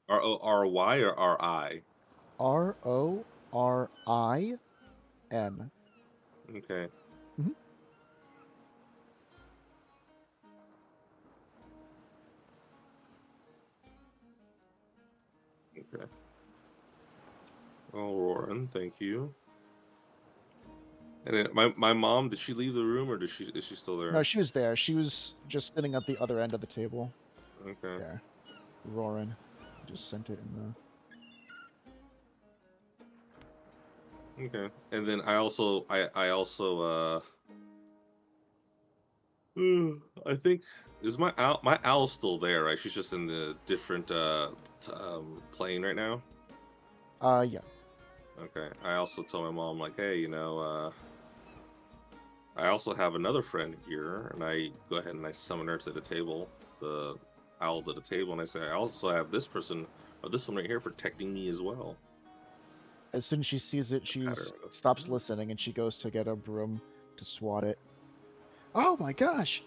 R-O-R-Y or R-I? Rorin. Okay. Mhm. Okay. Oh, Roran, thank you. And then my mom, did she leave the room or is she still No, there? she was there. She was just sitting at the other end of the table. Okay. There. Rorin. Just sent it in the. Okay. And then I also I think is my owl's still there, right? She's just in the different plane right now. Yeah. Okay. I also told my mom like, "Hey, I also have another friend here," and I go ahead and I summon her to the table, the owl to the table, and I say, "I also have this person or this one right here protecting me as well." As soon as she sees it, The pattern. she's stops listening and she goes to get a broom to swat it. Oh my gosh!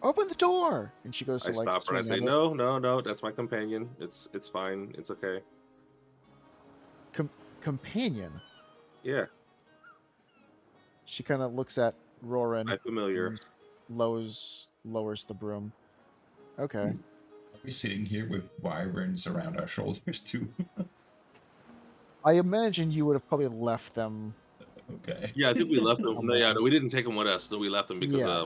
Open the door! And she goes I to like stop her and I swing say, at it. "No, no, no, that's my companion. It's fine. It's okay." Com- Companion. Yeah, She kind of looks at Rorin I'm familiar. and lowers the broom. Okay. Are we sitting here with wyverns around our shoulders too? I imagine you would have probably left them Okay. Yeah, I think we left them. No, yeah, somewhere. no, we didn't take them with us. No, we left them because Yeah.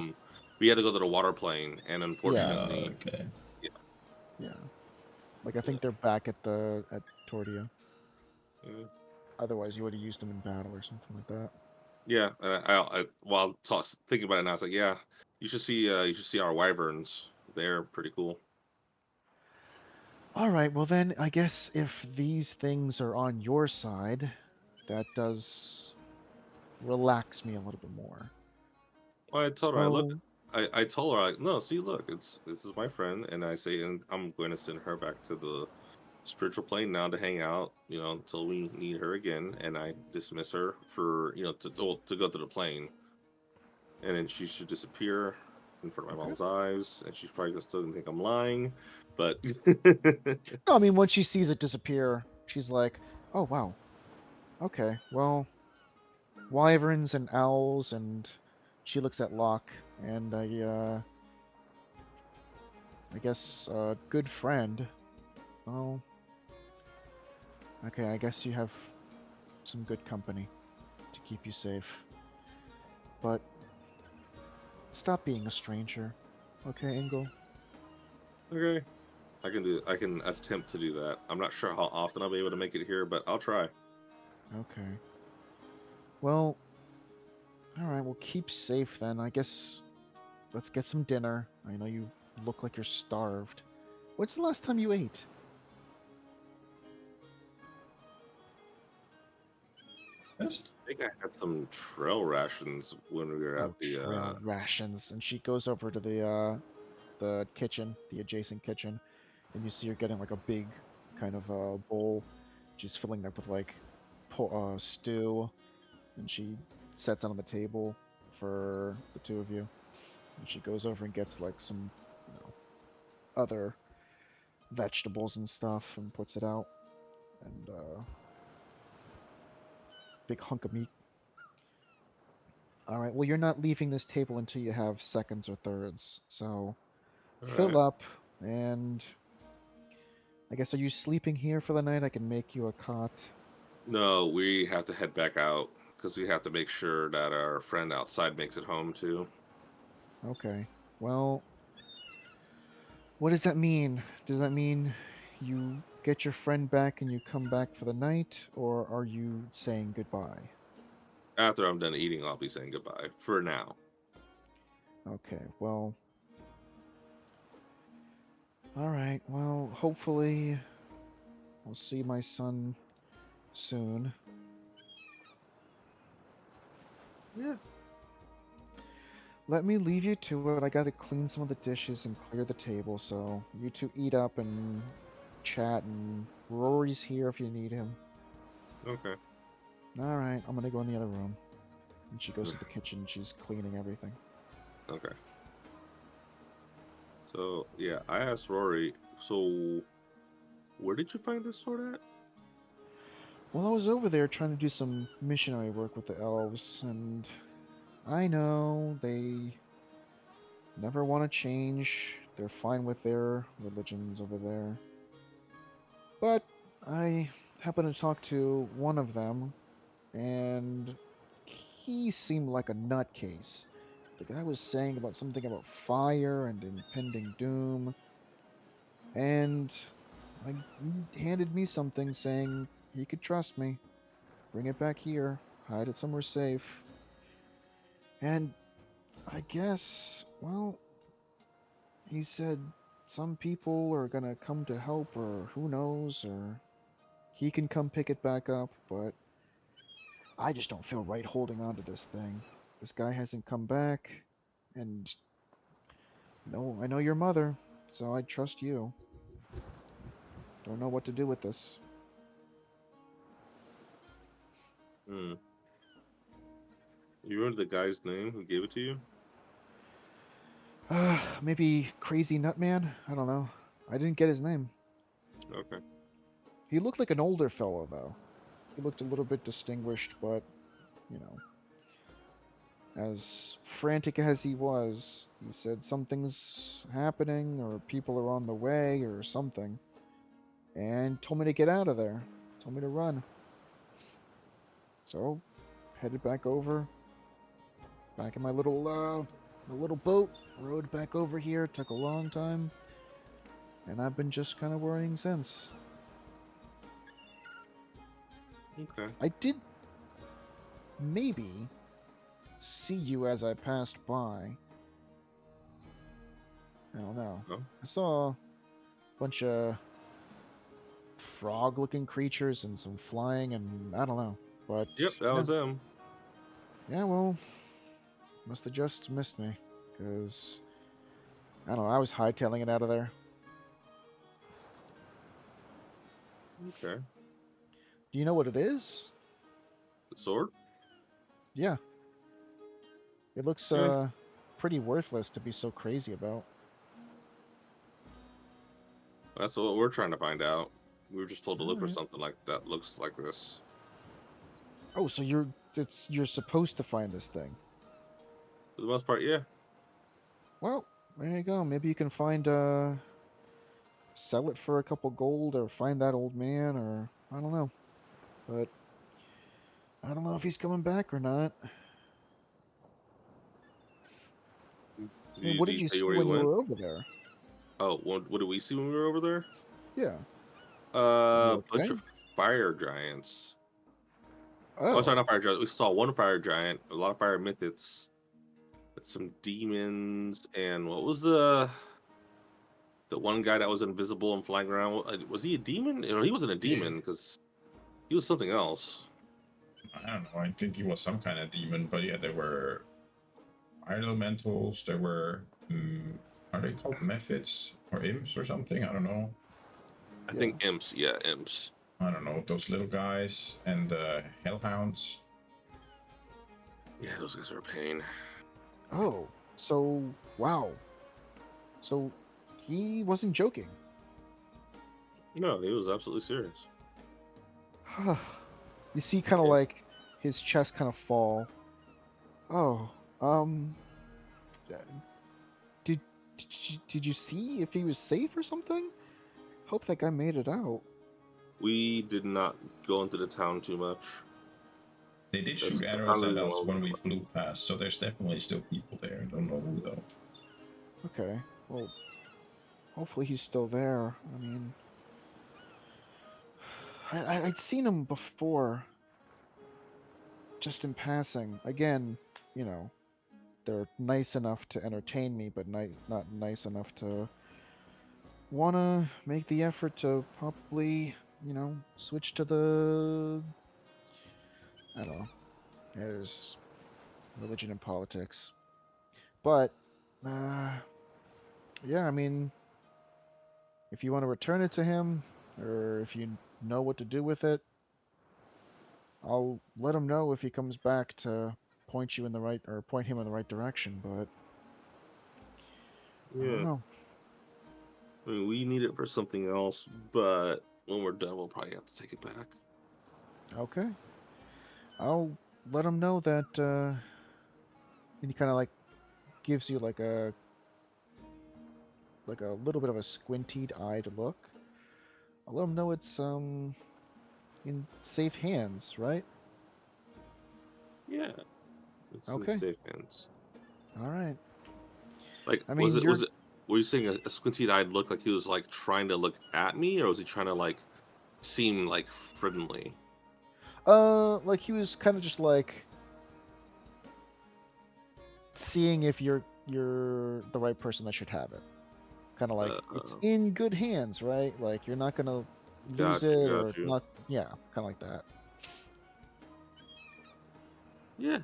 we had to go to the water plane, and Yeah. unfortunately, Okay. yeah, Yeah. Like I yeah, think they're back at Tordia. yeah. Otherwise, you would have used them in battle or something like that. Yeah, and while thinking about it now, I was like, yeah, you should see our wyverns. They're pretty cool. All right. Well, then I guess if these things are on your side, that does relax me a little bit more. Well, I told her, So, I told her, like, no, see, look, this is my friend, and I say, and I'm going to send her back to the spiritual plane now to hang out, until we need her again, and I dismiss her for, to go to the plane, and then she should disappear in front of my okay. mom's eyes, and she's probably still gonna think I'm lying, but No, I mean, once she sees it disappear, she's like, "Oh wow, okay. Well, wyverns and owls," and she looks at Locke, and I guess a good friend. Well, okay. I guess you have some good company to keep you safe, but stop being a stranger, okay, Engel? okay. I can attempt to do that. I'm not sure how often I'll be able to make it here, but I'll try. Okay. Well, all right. Well, keep safe then. I guess let's get some dinner. I know you look like you're starved. When's the last time you ate? Just I think I had some trail rations when we were Oh, at the trail rations. And she goes over to the kitchen, the adjacent kitchen, and you see her getting like a big kind of bowl. She's filling it up with like stew, and she sets it on the table for the two of you. And she goes over and gets like some, you know, other vegetables and stuff, and puts it out. And big hunk of meat. All right. Well, you're not leaving this table until you have seconds or thirds. So all fill right. up, and I guess, are you sleeping here for the night? I can make you a cot. No, we have to head back out. because we have to make sure that our friend outside makes it home too. Okay. Well, what does that mean? Does that mean you get your friend back and you come back for the night, or are you saying goodbye? After I'm done eating, I'll be saying goodbye for now. Okay, well, alright, well, hopefully I'll see my son soon. Yeah. Let me leave you to it. I gotta clean some of the dishes and clear the table, so you two eat up and chat, and Rory's here if you need him. Okay. Alright, I'm gonna go in the other room. And she goes to the kitchen, she's cleaning everything. Okay. So yeah, I asked Rory. So where did you find this sword at? Well, I was over there trying to do some missionary work with the elves, and I know they never want to change. They're fine with their religions over there. But I happened to talk to one of them, and he seemed like a nutcase. The guy was saying about something about fire and impending doom, and he handed me something saying he could trust me. Bring it back here, hide it somewhere safe. And I guess, well, he said some people are gonna come to help, or who knows, or he can come pick it back up, but I just don't feel right holding on to this thing. This guy hasn't come back, and no, I know your mother, so I trust you. Don't know what to do with this. Hmm. You remember the guy's name who gave it to you? Maybe Crazy Nutman? I don't know. I didn't get his name. Okay. He looked like an older fellow, though. He looked a little bit distinguished, but, you know, as frantic as he said something's happening, or people are on the way, or something, and told me to get out of there. Told me to run. So, headed back over, back in my little boat, rowed back over here. Took a long time, and I've been just kind of worrying since. Okay. I did maybe see you as I passed by. I don't know. Oh. I saw a bunch of frog-looking creatures and some flying, and I don't know. But Yep, that yeah, was him. yeah. Well, must have just missed me, because I don't know. I was hightailing it out of there. Okay. Do you know what it is? The sword? Yeah, it looks Yeah. pretty worthless to be so crazy about. That's what we're trying to find out. We were just told to All look for right. something like that looks like this. Oh, so you're supposed to find this thing. For the most part, yeah. Well, there you go. Maybe you can find sell it for a couple gold, or find that old man, or I don't know. But I don't know if he's coming back or not. And what Did did he you tell you see where he when you went? were over there? Oh, what did we see when we were over there? Yeah. You A bunch okay? of fire giants. Oh, sorry, Oh, not fire giants. We saw one fire giant, a lot of fire mythics, some demons, and what was the one guy that was invisible and flying around? Was he a demon? No, he wasn't a Yeah, demon because he was something else. I don't know. I think he was some kind of demon, but yeah, there were fire elementals. There were, are they called Mephits or imps or something? I don't know. I yeah. think imps. Yeah, imps. I don't know those little guys and the hellhounds. Yeah, those guys are a pain. Oh, so wow. So he wasn't joking. No, he was absolutely serious. You see, kind of Yeah. like his chest kind of fall. Oh, uh, did did you see if he was safe or something? Hope that guy made it out. We did not go into the town too much. They did That's shoot arrows probably at the us when we one. flew past, so there's definitely still people there. I don't know who though. Okay. Well, hopefully he's still there. I mean, I'd seen him before, just in passing. Again, you know, they're nice enough to entertain me, but not nice enough to want to make the effort to probably, switch to the. I don't know. There's religion and politics. But, uh, yeah, I mean, if you want to return it to him, or if you know what to do with it, I'll let him know if he comes back to point you in the right, or point him in the right direction, but I don't Yeah, know. I mean, we need it for something else, but when we're done, we'll probably have to take it back. Okay. I'll let him know that, and he kind of like gives you like a little bit of a squinted-eyed look. I'll let him know it's in safe hands, right? Yeah, it's in Okay. safe hands. All right. Like, I was mean, it? you're Was it? Were you saying a squinty-eyed look like he was like trying to look at me, or was he trying to like seem like friendly? like he was kind of just like seeing if you're the right person that should have it. Kind of like it's Uh, in good hands, right? Like you're not gonna lose got it you, or got you. not. Yeah, kind of like that. Yeah.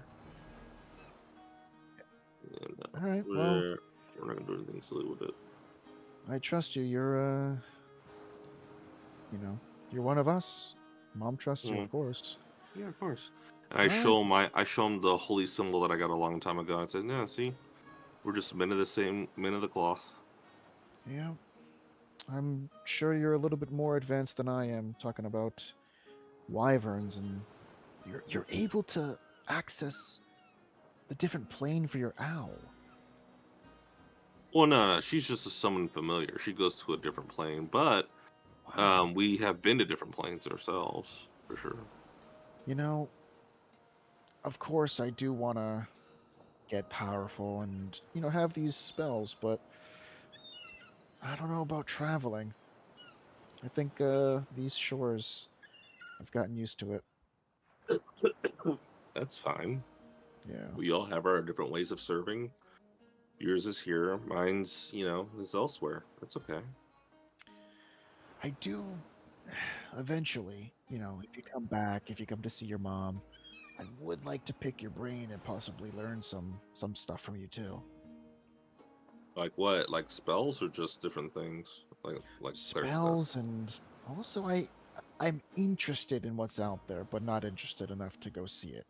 Yeah, no, All right. Well, we're not gonna do anything silly with it. I trust you. You're you're one of us. Mom trusts you, Hmm. of course. Yeah, of course. And All right. I show him the holy symbol that I got a long time ago. I said, "Yeah, see, we're just men of the same, men of the cloth." Yeah. I'm sure you're a little bit more advanced than I am talking about wyverns, and you're able to access the different plane for your owl. Well, no, no, she's just a summoned familiar. She goes to a different plane, but Wow. we have been to different planes ourselves for sure. You know, of course I do want to get powerful and, have these spells, but I don't know about traveling. I think these shores, I've gotten used to it. That's fine. Yeah. We all have our different ways of serving. Yours is here. Mine's, is elsewhere. That's okay. I do eventually, if you come back, if you come to see your mom, I would like to pick your brain and possibly learn some stuff from you too. Like what? Like spells or just different things? Like cleric stuff. Spells, and also I'm interested in what's out there, but not interested enough to go see it.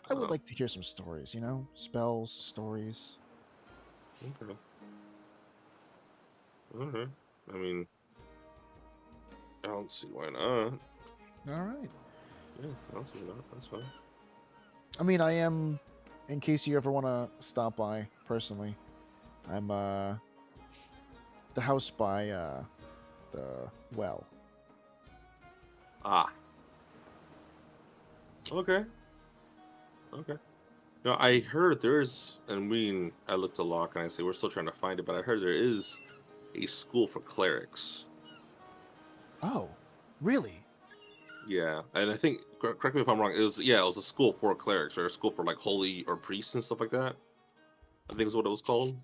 I would Oh, like to hear some stories, spells, stories. okay. Okay. I mean, I don't see why not. All right. Yeah, I don't see why not. That's fine. I mean, I am, in case you ever want to stop by personally, I'm the house by the well. Ah, okay. Okay. No, I heard there's, I looked a lot and I say we're still trying to find it, but I heard there is a school for clerics. Oh, really? Yeah, and I think, correct me if I'm wrong, it was a school for clerics or a school for like holy or priests and stuff like that. I think is what it was called.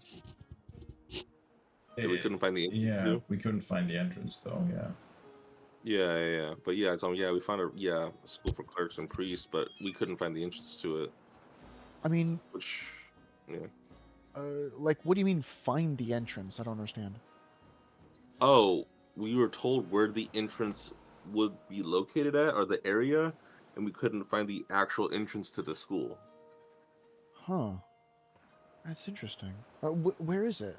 That we Eh, couldn't find the entrance yeah, to. we couldn't find the entrance though. Yeah. Yeah, yeah, yeah. But yeah, so yeah, we found a school for clerics and priests, but we couldn't find the entrance to it. I mean, Which, yeah. like, what do you mean find the entrance? I don't understand. Oh, we were told where the entrance would be located at, or the area, and we couldn't find the actual entrance to the school. Huh. That's interesting. Where is it?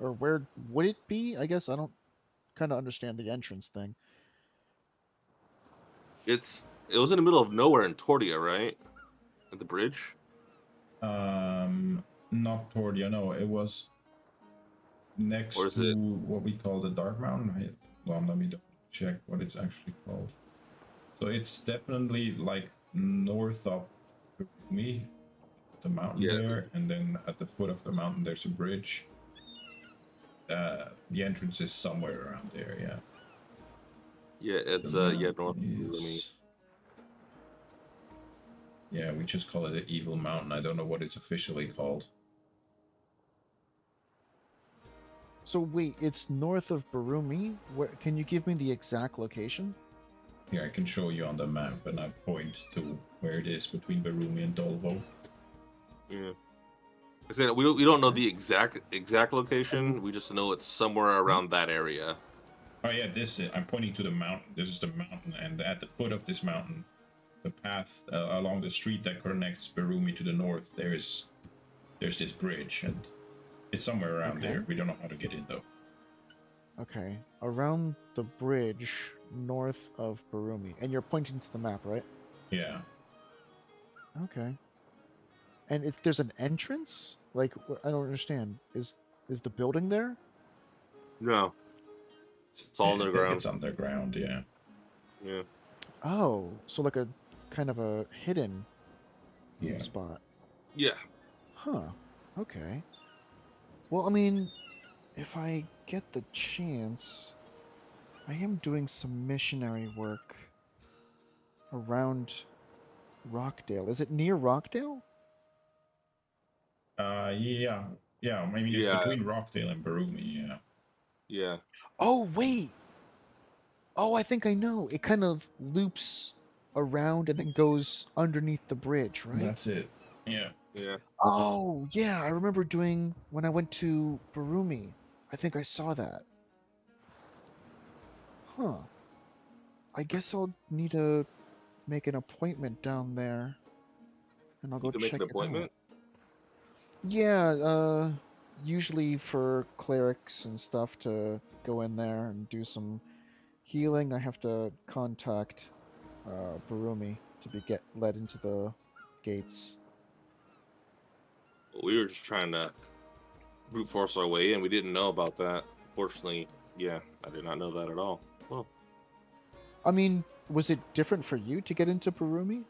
Or where would it be? I guess I don't kind of understand the entrance thing. It was in the middle of nowhere in Tordia, right? At the bridge, Noctordia. No, it was or next is to it? what we call the Dark Mountain. Hold on, let me check what it's actually called. So it's definitely like north of me, the mountain Yeah, there, and then at the foot of the mountain there's a bridge. The entrance is somewhere around there. Yeah. yeah, The it's map north of me. is. Yeah, we just call it the Evil Mountain. I don't know what it's officially called. So wait, it's north of Barumi. Where can you give me the exact location? Here, I can show you on the map, and I point to where it is between Barumi and Dolvo. Yeah. I said we don't know Okay. the exact location. We just know it's somewhere Hmm? around that area. Oh yeah, this is, I'm pointing to the mountain. This is the mountain, and at the foot of this mountain, the path along the street that connects Barumi to the north, there's this bridge, and it's somewhere around Okay. there. We don't know how to get in though. Okay. Around the bridge north of Barumi, and you're pointing to the map, right? Yeah. Okay. And it's there's an entrance? Like I don't understand. Is the building there? No, it's all I think underground. it's underground. Yeah. Yeah. Oh, so like a kind of a hidden Yeah. spot. Yeah. Huh. Okay. Well, I mean, if I get the chance, I am doing some missionary work around Rockdale. Is it near Rockdale? Yeah. Yeah. I mean, it's Yeah. between Rockdale and Barumi. Yeah. Yeah. Oh, wait. Oh, I think I know. It kind of loops around and then goes underneath the bridge, right? That's it. Yeah. Yeah. Oh, yeah. I remember doing when I went to Barumi. I think I saw that. Huh. I guess I'll need to make an appointment down there and I'll You go can make an check it out. appointment. Yeah, usually for clerics and stuff to go in there and do some healing, I have to contact Barumi to be get led into the gates. We were just trying to brute force our way in. We didn't know about that. Fortunately, yeah, I did not know that at all. Well, I mean, was it different for you to get into Barumi?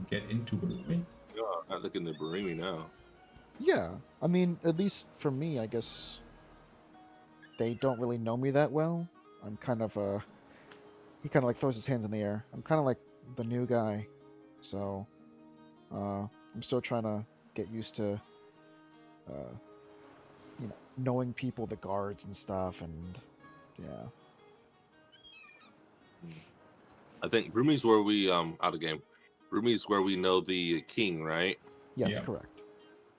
Get into Barumi. yeah, not looking at Barimi now. Yeah, I mean, at least for me, I guess they don't really know me that well. I'm kind of he kind of like throws his hands in the air. I'm kind of like the new guy, so I'm still trying to get used to uh, knowing people, the guards and stuff, and yeah. I think Rumi's where we out of game. Rumi's where we know the king, right? Yes, Yeah. correct.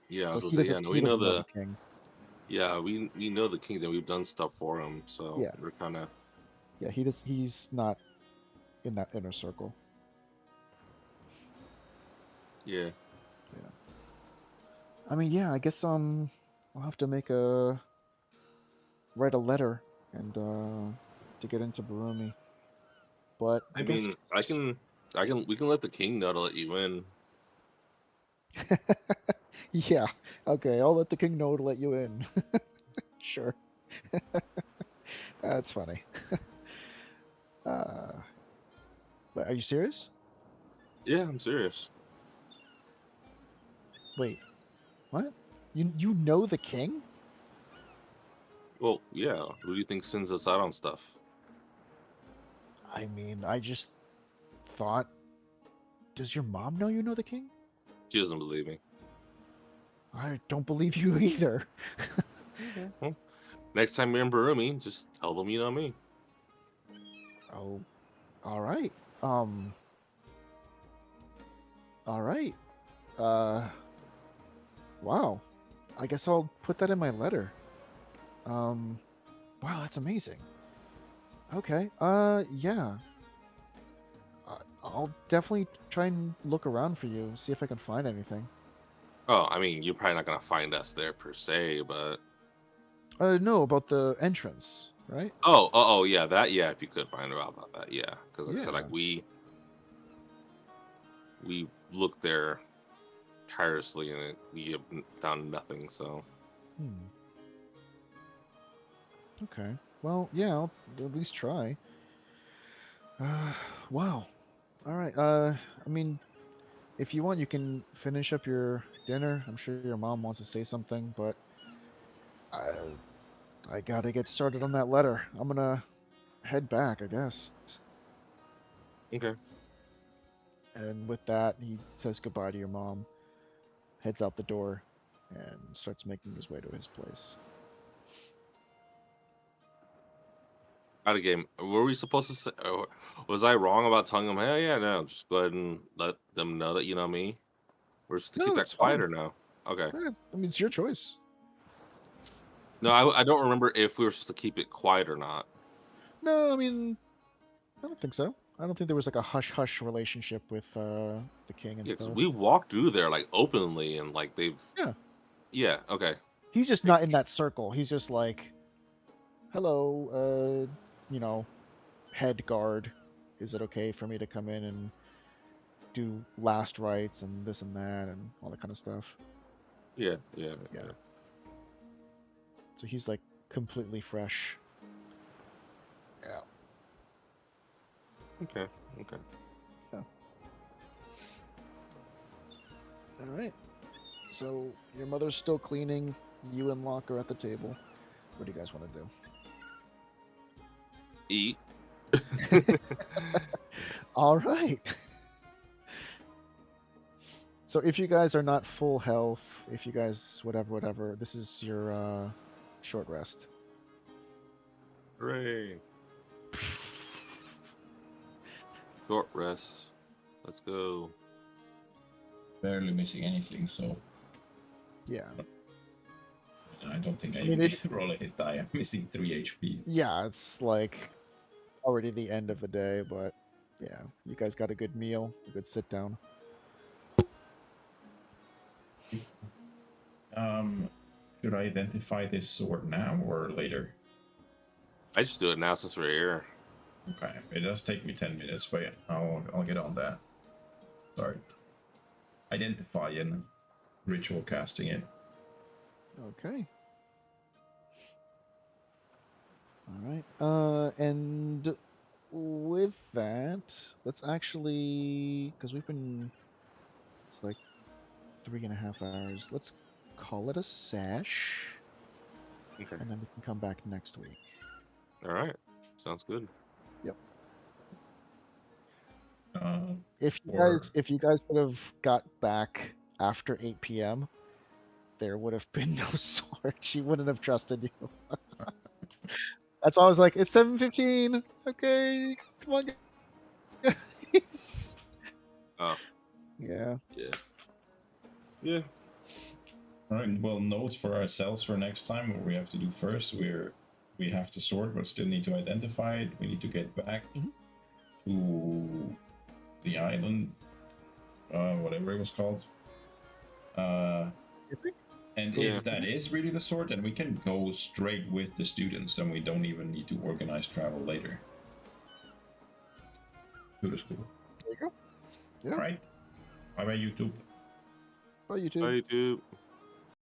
Yeah, I So was gonna say, yeah, no, he we know doesn't know the the king. yeah, we know the king that we've done stuff for him, so Yeah, we're kind of yeah. He's not in that inner circle. yeah. Yeah. I mean, yeah. I guess I'll have to write a letter and to get into Barumi. But I I guess mean, we can let the king know to let you in. yeah. Okay, I'll let the king know to let you in. Sure. That's funny. Uh, but are you serious? Yeah, I'm serious. Wait, what? You know the king? Well, yeah. Who do you think sends us out on stuff? I mean, I just thought. Does your mom know you know the king? She doesn't believe me. I don't believe you either. Okay. Well, next time you're in Barumi, just tell them you know me. Oh, all right. Um, all right. Uh, wow. I guess I'll put that in my letter. Um, wow, that's amazing. Okay. Yeah. I'll definitely try and look around for you, see if I can find anything. Oh, I mean, you're probably not gonna find us there per se, but No, about the entrance, right? oh, yeah, that yeah. If you could find out about that, yeah, because like I said, like Yeah. we looked there tirelessly and we have found nothing. So Hmm. Okay. Well, yeah, I'll at least try. Wow. All right. I mean, if you want, you can finish up your dinner. I'm sure your mom wants to say something, but I, I gotta get started on that letter. I'm gonna head back, I guess. Okay. And with that, he says goodbye to your mom, heads out the door, and starts making his way to his place. Out of game. Were we supposed to say? Or was I wrong about telling them? Hey, yeah, no, just go ahead and let them know that you know me. We're supposed to keep No, that it's quiet fine. or no? Okay. I mean, it's your choice. No, I don't remember if we were supposed to keep it quiet or not. No, I mean, I don't think so. I don't think there was like a hush hush relationship with the king and Yeah, because stuff. we walked through there like openly and like they've. Yeah, Yeah. Okay. he's just not Making in sure. that circle. He's just like, hello, you know, head guard. Is it okay for me to come in and do last rites and this and that and all that kind of stuff? Yeah. Yeah. Yeah. Yeah. So he's like completely fresh. Yeah. Okay. Okay. Yeah. All right. So your mother's still cleaning. You and Locke are at the table. What do you guys want to Eat. do? All right. So if you guys are not full health, if you guys whatever, this is your short rest. Hooray! Short rest. Let's go. Barely missing anything, so Yeah. I don't think I I mean, even roll a hit die. I'm missing 3 HP. yeah, it's like already the end of the day, but yeah, you guys got a good meal, a good sit down. Um, should I identify this sword now or later? I just do it now since we're here. Okay, it does take me 10 minutes, but yeah, I'll get on that. Start identifying ritual casting it. Okay. All right. And with that, let's actually, because we've been, it's like 3.5 hours. Let's call it a sesh, Okay. and then we can come back next week. All right. Sounds good. Yep. Uh, Guys, or if you guys would have got back after 8 p.m., there would have been no sword. She wouldn't have trusted you. That's why I was like, it's 7:15. Okay, come on, guys. Oh, Yeah. yeah. Yeah. all right, well, notes for ourselves for next time. What we have to do first, we have the sword, but still need to identify it. We need to get back Mhm. to the island, whatever it was called. You think? And Go Yeah. if that is really the sword, then we can go straight with the students, and we don't even need to organize travel later to the school. There you go. Yeah. All right. Bye bye, YouTube. Bye, YouTube. Bye, dude.